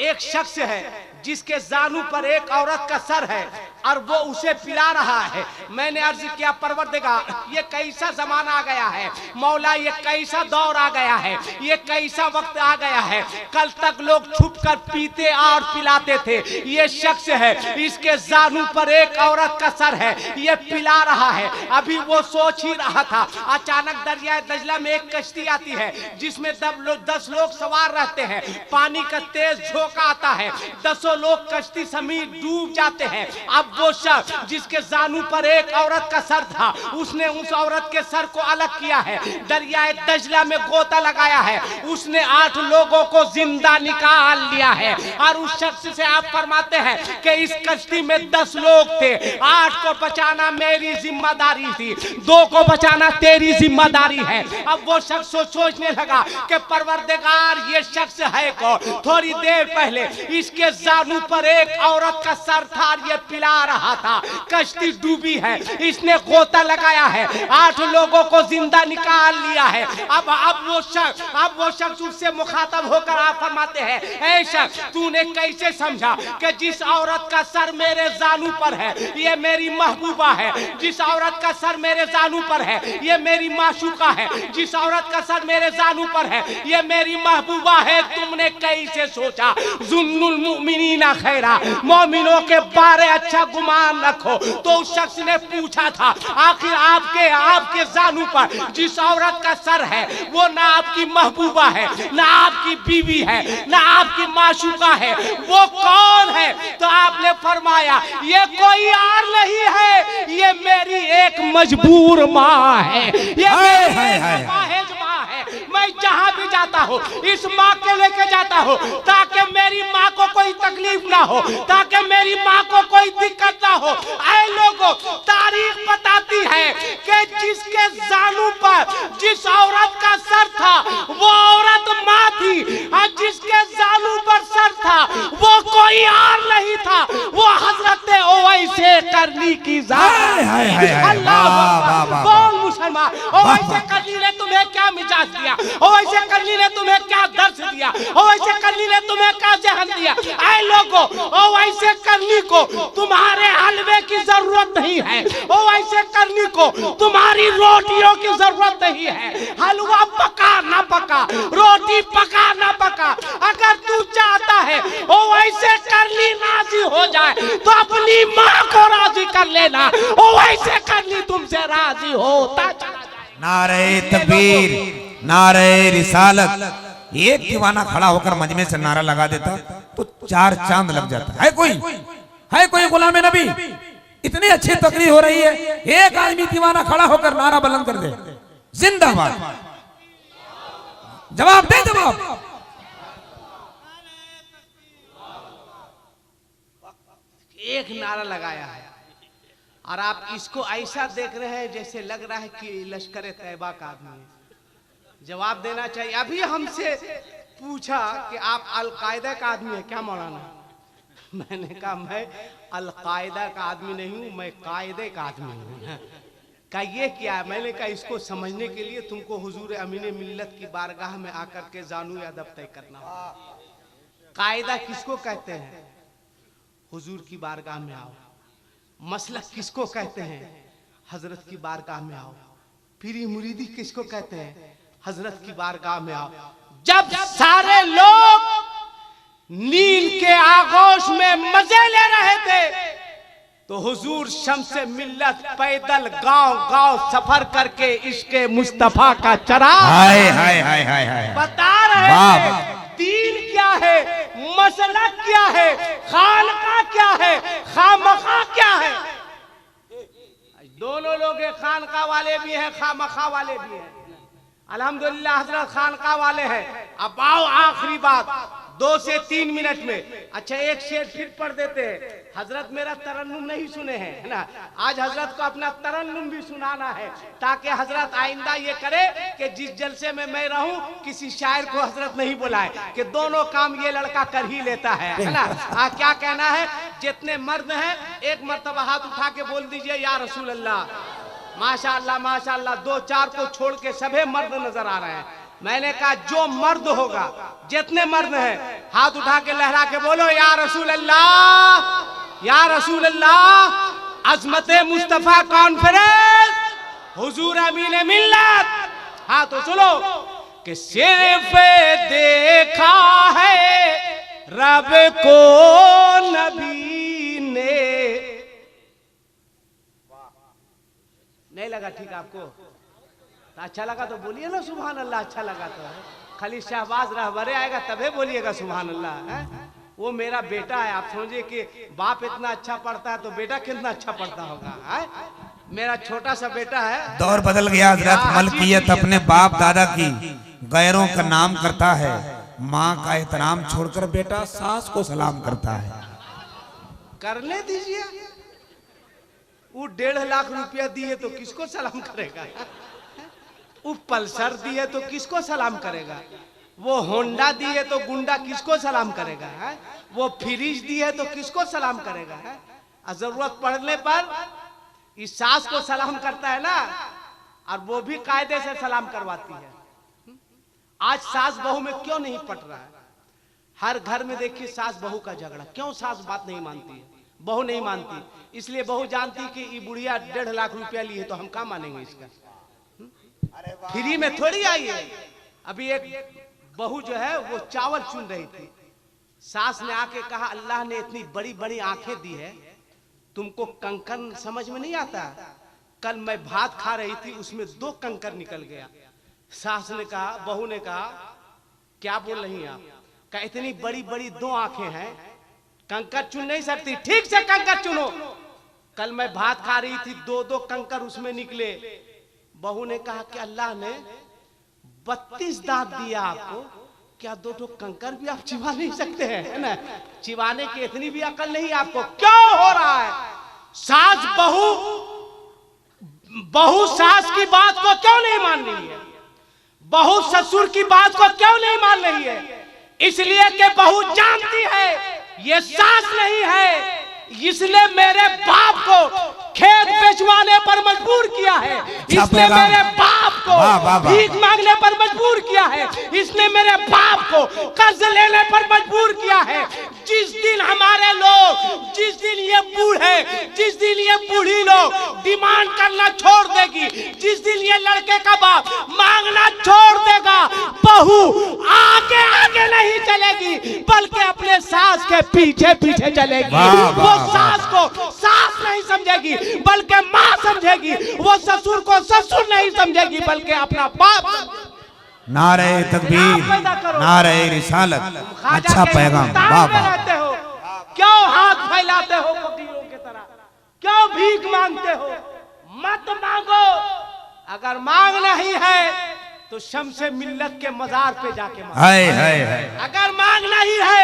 एक शख्स है जिसके जानू पर एक औरत का सर है और वो उसे पिला रहा है। मैंने अर्ज किया परवरदिगार ये कैसा जमाना आ गया है, मौला ये कैसा दौर आ गया है, ये कैसा वक्त आ गया है। कल तक लोग छुप कर पीते और पिलाते थे, ये शख्स है इसके जानू पर एक औरत का सर है, ये पिला रहा है। अभी वो सोच ही रहा था, अचानक दरिया दजला में एक कश्ती आती है जिसमें 10 लोग सवार रहते हैं। पानी का तेज झोंका आता है, 10 लोग कश्ती समेत डूब जाते हैं। अब वो शख्स जिसके जानू पर एक औरत का सर था, उसने उस औरत के सर को अलग किया है, दरियाए दजला में गोता लगाया है, उसने 8 लोगों को जिंदा निकाल लिया है। और उस शख्स से आप फरमाते हैं कि इस कश्ती में 10 लोग थे, 8 को बचाना मेरी जिम्मेदारी थी, 2 को बचाना तेरी जिम्मेदारी है। अब वो शख्स सोचने लगा कि परवरदिगार ये शख्स है कौन? थोड़ी देर पहले इसके जानू पर एक औरत का सर था, ये पिला रहा था, कश्ती डूबी है, इसने गोता लगाया है, 8 लोगों को जिंदा निकाल लिया है। अब वो शख्स उससे मुखातब होकर आप फरमाते हैं, ऐ शख्स तूने कैसे समझा कि जिस औरत का सर मेरे जानू पर है ये मेरी महबूबा है, जिस औरत का सर मेरे जानू पर है ये मेरी माशूका है, जिस औरत का सर मेरे जानू पर है ये मेरी महबूबा है, तुमने कैसे सोचा? जुन्नुल मुमिनीना खैरा, मोमिनों के बारे अच्छा गुमान रखो। तो उस शख्स ने पूछा था, आखिर आपके जानू पर जिस औरत का सर है वो ना आपकी महबूबा है, ना आपकी बीवी है, ना आपकी माशूका है, वो कौन है? तो आपने फरमाया ये कोई और नहीं है, ये मेरी एक मजबूर माँ है, ये मेरी एक अपाहिज माँ है। मैं जहाँ भी जाता हूँ इस माँ के लेके जाता हूँ ताकि मेरी माँ को कोई तकलीफ ना हो, ताकि मेरी माँ को कोई दिक्कत ना हो। ऐ लोगों, तारीख बताती है कि जिसके जानू पर जिस औरत का सर था वो औरत माँ थी, और जिसके जानू पर सर था वो कोई और नहीं था, वो हजरत ओवैसे करनी की जात। अल्लाह बोल मुसलमान, ओवैसे करनी ने तुम्हें क्या मिजाज दिया, ओवैसे करनी ने तुम्हें क्या दर्श दिया, ओवैसे करनी ने तुम्हें क्या जहन दिया? ऐ लोगों, ओवैसे करनी को तुम्हारे हलवे की जरूरत नहीं है, ओवैसे करनी को तुम्हारी रोटियों की जरूरत नहीं है। हलवा पका ना पका, रोटी पका ना पका, अगर तू चाहता है ओवैसे करनी राजी हो जाए तो अपनी माँ को राजी कर लेना, ओवैसे करनी तुमसे राजी होता। नारे तकबीर, नारे रिसालत। एक दीवाना खड़ा होकर मजमे से नारा लगा देता तो 4 चांद लग जाता। है कोई गुलाम नबी? इतनी अच्छी तकरीर हो रही है, एक आदमी दीवाना खड़ा होकर नारा बुलंद कर दे, जिंदाबाद। जवाब दे, जवाब। एक नारा लगाया है और आप इसको ऐसा देख रहे हैं जैसे लग रहा है कि लश्कर तैयबा का आदमी है। जवाब देना चाहिए। अभी हमसे पूछा कि आप अल-कायदा का आदमी है क्या मौलाना? मैंने कहा मैं अल-कायदा का आदमी नहीं हूँ, मैं कायदे का आदमी हूँ। का ये क्या है? मैंने कहा इसको समझने के लिए तुमको हुजूर अमीन मिल्लत की बारगाह में आकर के जानू अदब तय करना होगा। कायदा किसको कहते हैं? हुजूर की बारगाह में आओ। मसलक किसको कहते हैं? हजरत की बारगाह में आओ। पीरी मुरीदी किसको कहते हैं? हजरत की बारगाह में आओ। जब सारे लोग नील के आगोश में मजे ले रहे थे तो हुजूर शम्से मिल्लत पैदल गांव-गांव सफर करके इसके मुस्तफा का चराग बता रहे थे। दीन क्या है, मसलक क्या है, खानका क्या है, खामखा क्या है। दोनों लोग खानका वाले भी हैं, खामखा वाले भी हैं। अल्हम्दुलिल्लाह हजरत खानका वाले हैं। अब आओ आखिरी बात 2 से 3 मिनट में। अच्छा एक शेर फिर पढ़ देते हैं। हजरत मेरा तरन्नुम नहीं सुने हैं, है ना? आज हजरत को अपना तरन्नुम भी सुनाना है ताकि हजरत आइंदा ये करे कि जिस जलसे में मैं रहूं किसी शायर को हजरत नहीं बुलाए कि दोनों काम ये लड़का कर ही लेता है ना? क्या कहना है? जितने मर्द हैं एक मर्तबा हाथ उठा के बोल दीजिए या रसूल अल्लाह। माशाअल्लाह माशाअल्लाह, 2-4 को छोड़ के सभी मर्द नजर आ रहे हैं। मैंने कहा जो मर्द होगा, जितने मर्द हैं हाथ उठा के लहरा के बोलो या रसूल अल्लाह, या रसूल अल्लाह। अजमत मुस्तफा कॉन्फ्रेंस, हुजूर अमीन मिल्लत। हाँ तो सुनो कि सिर्फ देखा है रब को नबी ने। नहीं लगा ठीक आपको? तो अच्छा लगा तो बोलिए ना सुभान अल्लाह। अच्छा लगा तो खाली शहबाज रहबरे आएगा तबे बोलिएगा सुभान अल्लाह है? वो मेरा बेटा है। आप समझिए कि बाप इतना अच्छा पढ़ता है तो बेटा कितना अच्छा पढ़ता होगा है? मेरा छोटा सा बेटा है। दौर बदल गया हजरत। मलकियत अपने बाप दादा की, गैरों का नाम करता है। माँ का एहतराम छोड़कर बेटा सास को सलाम करता है। करने दीजिए। वो 1.5 लाख रुपया दिए तो किसको सलाम करेगा? वो पल्सर दिए तो किसको सलाम करेगा? वो होंडा दिए तो गुंडा किसको सलाम करेगा है? वो फ्रिज दिए तो किसको सलाम करेगा है? जरूरत पड़ने पर इस सास को सलाम करता है ना, और वो भी कायदे से सलाम करवाती है। आज सास बहू में क्यों नहीं पट रहा है? हर घर में देखिए सास बहू का झगड़ा। क्यों? सास बात नहीं मानती है, बहू नहीं मानती। इसलिए बहू जानती कि ये बुढ़िया 1.5 लाख रुपया ली है तो हम क्या मानेंगे इसका? फ्री में थोड़ी आई है। अभी एक बहू जो है वो चावल चुन रही थी। सास ने आके कहा, अल्लाह ने इतनी बड़ी बड़ी आंखें दी है, तुमको कंकर समझ में नहीं आता? कल मैं भात खा रही थी, उसमें 2 कंकर निकल गया। सास ने कहा, बहू ने कहा, क्या बोल रही हैं आप? कहा इतनी बड़ी बड़ी 2 आंखें हैं, कंकर चुन नहीं सकती? ठीक से कंकर चुनो। कल मैं भात खा रही थी, 2-2 कंकर उसमें निकले। बहू ने कहा कि अल्लाह ने 32 दांत दिया आपको, क्या 2 कंकर भी आप चिबा नहीं सकते हैं? है ना? चिबाने की इतनी भी अकल नहीं आपको। क्यों हो रहा है? सास बहू सास की बात को क्यों नहीं मान रही है? बहू ससुर की बात को क्यों नहीं मान रही है? इसलिए कि बहू जानती है ये सास नहीं है, इसलिए मेरे बाप को खेत बेचवाने पर मजबूर किया है, इसने मेरे बाप को भीख मांगने पर मजबूर किया है, इसने मेरे बाप को कर्ज लेने पर मजबूर किया है। जिस दिन हमारे लोग, जिस दिन ये बूढ़े, जिस दिन ये बूढ़ी लोग डिमांड करना छोड़ देगी, जिस दिन ये लड़के का बाप मांगना छोड़ देगा, बहू आगे आगे नहीं चलेगी बल्कि अपने सास के पीछे पीछे चलेगी। वो सास को सास नहीं समझेगी बल्कि माँ समझेगी। वो ससुर को ससुर नहीं समझेगी बल्कि अपना बाप। नारे तकबीर, नारे रिसालत। अच्छा पैगाम। रहते हो क्यों? हाथ फैलाते हो फकीरों की तरह? क्यों भीख मांगते हो? मत मांगो। अगर मांगना ही है तो शम्से मिल्लत के मजार पे जाके मांगो। अगर मांगना ही है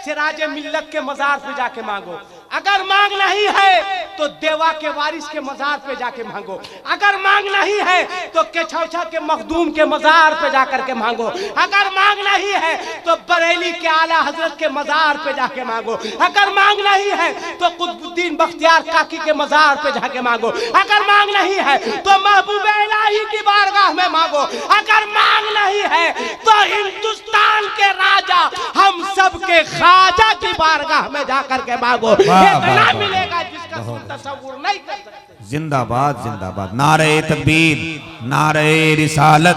सिराजे मिल्लत के मजार पे जाके मांगो। अगर मांग नहीं है तो देवा के वारिस के मजार पे जाके मांगो। अगर मांग नहीं है तो केछौछा के मखदूम के मजार पे जाकर के मांगो। अगर मांग नहीं है तो बरेली के आला हजरत के मजार पे जाके मांगो। अगर मांग नहीं है तो कुतुबुद्दीन बख्तियार काकी के मजार पे जाके मांगो। अगर मांग नहीं है तो महबूब इलाही की बारगाह में मांगो। अगर मांग नहीं है तो हिंदुस्तान के राजा हम सब के ख्वाजा की बारगाह में जाकर के मांगो। इतना मिलेगा जिसका तसव्वुर नहीं कर सकते। जिंदाबाद जिंदाबाद। नारे तकबीर, नारे रिसालत।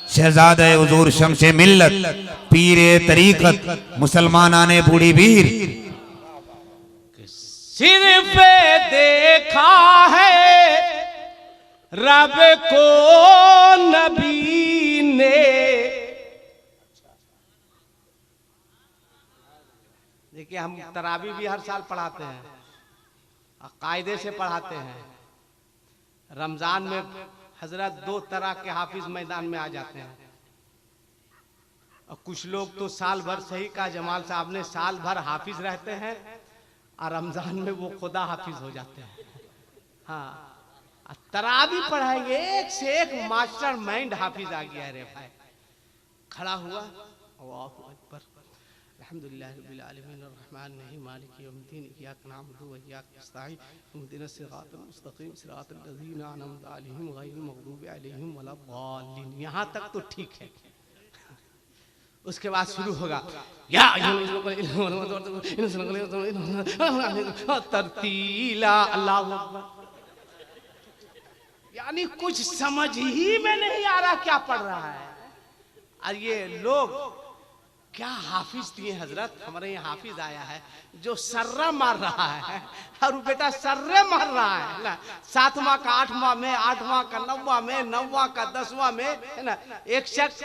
शहजादे हुजूर शम्से मिल्लत, पीरे तरीकत, मुसलमानाने बूढ़ी वीर। सिर्फ देखा है रब को नबी ने, देखिए हम तरावी भी हर साल पढ़ाते हैं, कायदे से पढ़ाते हैं। रमजान में हजरत 2 तरह के हाफिज मैदान में आ जाते हैं। और कुछ लोग तो साल भर, सही का जमाल साहब ने, साल भर हाफिज रहते हैं और रमजान में वो खुदा हाफिज हो जाते हैं। हाँ, तरावी पढ़ाएंगे, एक से एक मास्टर माइंड हाफिज आ गया। रे भाई खड़ा हुआ, अल्लाहु अकबर, अल्हम्दुलिल्लाह रब्बिल आलमीन अर्रहमानिर्रहीम मालिकि यौमिद्दीन इय्याका नअबुदु व इय्याका नस्तईन इहदिनस सिरातल मुस्तकीम सिरातल लज़ीना अनअमता अलैहिम गैरिल मग़दूबि अलैहिम वलद्दाल्लीन। यहाँ तक तो ठीक है। उसके बाद शुरू होगा तरतीला, अल्लाहु अकबर। यानी कुछ समझ ही में नहीं आ रहा क्या पढ़ रहा है। और ये लोग क्या हाफिज दिए हजरत। हमारे यहाँ हाफिज आया है जो सर्रा मार रहा है, और बेटा सर्रे मार रहा है ना। 7वां का 8वां में, 8वां का 9वां में, 9वां का 10वां में, है ना। एक शख्स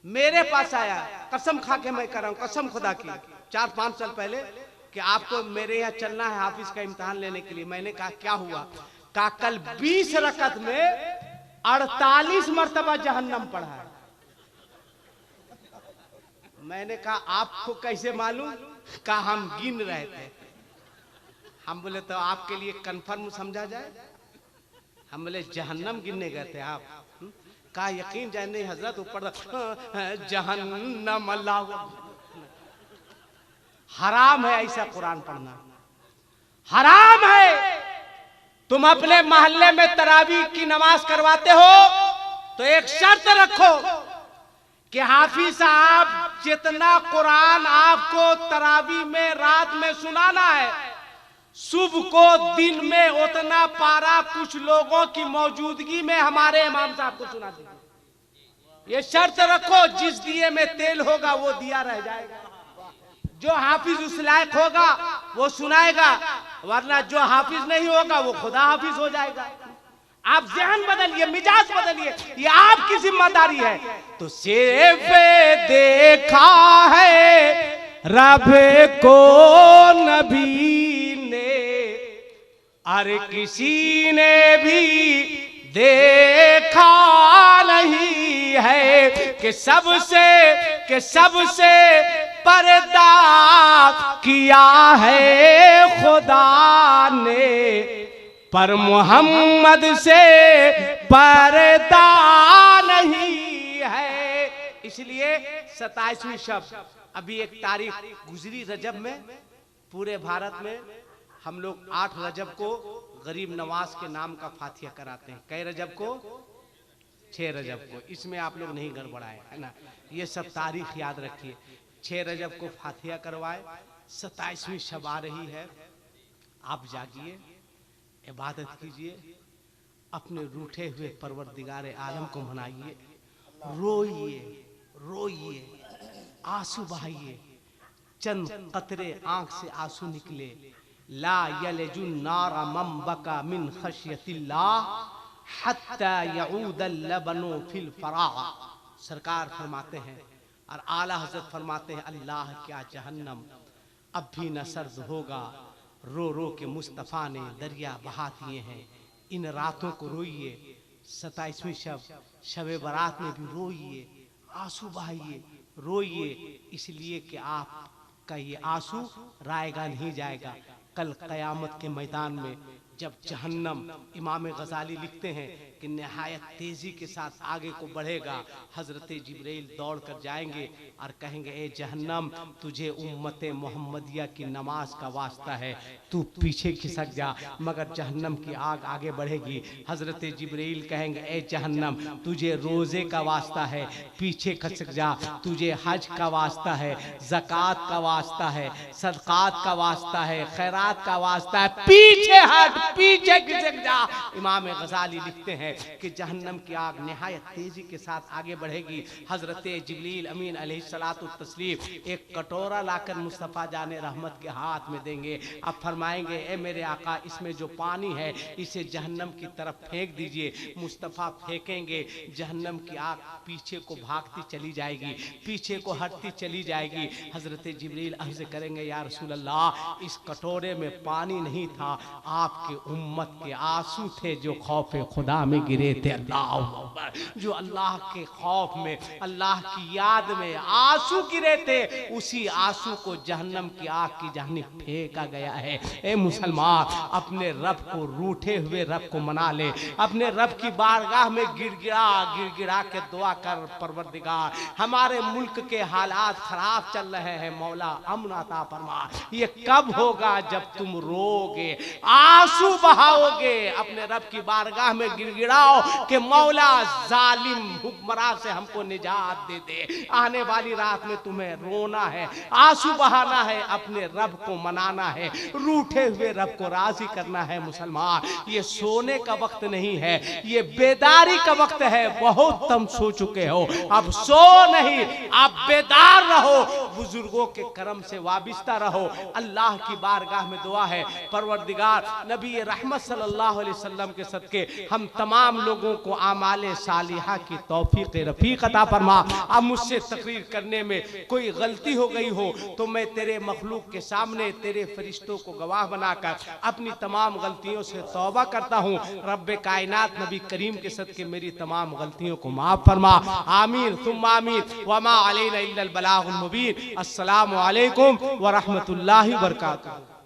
मेरे पास आया, कसम खा के मैं कर रहा हूं, कसम खुदा की, 4-5 साल पहले, कि आपको मेरे यहाँ चलना है हाफिज का इम्तिहान लेने के लिए। मैंने कहा क्या हुआ? कहा कल 20 रकत में 48 मरतबा जहन्नम पढ़ा है। मैंने कहा आपको कैसे मालूम? कहा हम गिन रहे थे। हम बोले तो आपके लिए कंफर्म समझा जाए? हम बोले जहन्नम गिनने गए थे आप? कहा यकीन जाए नहीं हजरत, ऊपर जहन्नम, अल्लाह, हराम है ऐसा कुरान पढ़ना, हराम है। तुम अपने मोहल्ले में तरावी की नमाज करवाते हो तो एक शर्त रखो कि हाफिज साहब जितना कुरान आपको तरावी में रात में सुनाना है, सुबह को दिन में उतना पारा कुछ लोगों की मौजूदगी में हमारे इमाम साहब को सुना देंगे। ये शर्त रखो, जिस दिए में तेल होगा वो दिया रह जाएगा। जो हाफिज उस लायक होगा वो सुनाएगा, वरना जो हाफिज नहीं होगा वो खुदा हाफिज हो जाएगा। आप ज़हन बदलिए, मिजाज बदलिए, ये आपकी जिम्मेदारी है। तो सिर्फ देखा है रब को नबी ने, अरे किसी ने भी देखा नहीं है कि सबसे पर्दा किया है खुदा ने, पर मोहम्मद से पर्दा नहीं है। इसलिए 27वीं शब, अभी एक तारीख गुजरी रजब में, पूरे भारत में हम लोग 8 रजब को गरीब नवाज के नाम का फातिहा कराते हैं। कई रजब को? 6 रजब को। इसमें आप लोग नहीं गड़बड़ाए, है ना? ये सब तारीख याद रखिए। 6 रजब को फातिहा करवाए, 27वीं शब आ रही है। आप जागिए, इबादत कीजिए, अपने रूठे हुए परवरदिगार आलम को मनाइए, रोइए, आंसू बहाइए। चंद कतरे आंख से आंसू निकले। ला यलजुन नारा मम बका मिन खशियतिल्लाह हत्ता यऊदल लबनु फिल फराह। सरकार फरमाते हैं और आला हजरत फरमाते हैं, अल्लाह क्या जहन्नम अब भी न सर्द होगा, रो रो के मुस्तफ़ा ने दरिया बहा दिए हैं। इन रातों को रोइए। 27वीं शब बारात में भी रोइए, आंसू बहाइए, रोइए, इसलिए कि आपका ये आंसू रायगा नहीं जाएगा। कल क़यामत के मैदान में जब जहन्नम, इमाम गजाली लिखते हैं कि नहायत तेजी के साथ आगे को बढ़ेगा, हजरत जिब्रील दौड़ कर जाएंगे और कहेंगे, ए जहन्नम, तुझे उम्मते मोहम्मदिया की नमाज का वास्ता है, तू पीछे खिसक जा। मगर जहन्नम की आग आगे बढ़ेगी। हजरत जिब्रील कहेंगे, ए जहन्नम, तुझे रोजे का वास्ता है, पीछे खिसक जा। तुझे हज का वास्ता है, ज़कात का वास्ता है, सदकात का वास्ता है, खैरात का वास्ता है, पीछे हट, पीछे खिसक जा। इमाम गजाली लिखते हैं कि जहन्नम की आग निहायत तेजी के साथ आगे बढ़ेगी। हजरत जिब्रील अमीन अलैहिस्सलातु तस्लीम एक कटोरा लाकर मुस्तफ़ा जाने रहमत के हाथ में देंगे। अब फरमाएंगे, ए मेरे आका, इसमें जो पानी है इसे जहन्नम की तरफ फेंक दीजिए। मुस्तफ़ा फेंकेंगे, जहन्नम की आग पीछे को भागती चली जाएगी, पीछे को हटती चली जाएगी। हजरत जिब्रील अर्ज़ करेंगे, या रसूल अल्लाह, इस कटोरे में पानी नहीं था, आपके उम्मत के आंसू थे जो खौफे खुदा में गिरे थे। अल्लाह अकबर। जो अल्लाह के खौफ में, अल्लाह की याद में आंसू गिरे थे, उसी आंसू को जहन्नम की आग की जानिब फेंका गया है। ए मुसलमान, अपने रब को, रूठे हुए रब को मना ले, अपने रब की बारगाह में गिड़गिड़ा के दुआ कर, परवरदिगार, हमारे मुल्क के हालात खराब चल रहे हैं, मौला अमन अता फरमा। ये कब होगा? जब तुम रोगे, आंसू बहाओगे, अपने रब की बारगाह में गिड़गिड़ाओ कि मौला जालिम हुक्मरान से हमको निजात दे दे। आने वाली रात में तुम्हें रोना है, आंसू बहाना है, अपने रब को मनाना है, रूठे हुए रब को राजी करना है। मुसलमान, ये सोने का वक्त नहीं है, ये बेदारी का वक्त है। बहुत तुम सो चुके हो, अब सो नहीं, आप बेदार रहो। बुजुर्गों के करम से वाबिस्ता रहो। अल्लाह की बारगाह में दुआ है, परवरदिगार नबी रहमत सल्लल्लाहु अलैहि वसल्लम के सदके हम तमाम लोगों को आमाले सालिहा की तौफीक रफीक अता फरमा। अब मुझसे तकरीर करने में कोई गलती हो गई हो तो मैं तेरे मखलूक के सामने तेरे फरिश्तों को गवाह बनाकर अपनी तमाम गलतियों से तौबा करता हूँ। रब्बे कायनात नबी करीम के सदके मेरी तमाम गलतियों को माफ फरमा। आमीन सुम्मा आमीन। वमा अलैना इल्लल बलागुल मुबीन। अस्सलामु अलैकुम व रहमतुल्लाहि व बरकातुहू।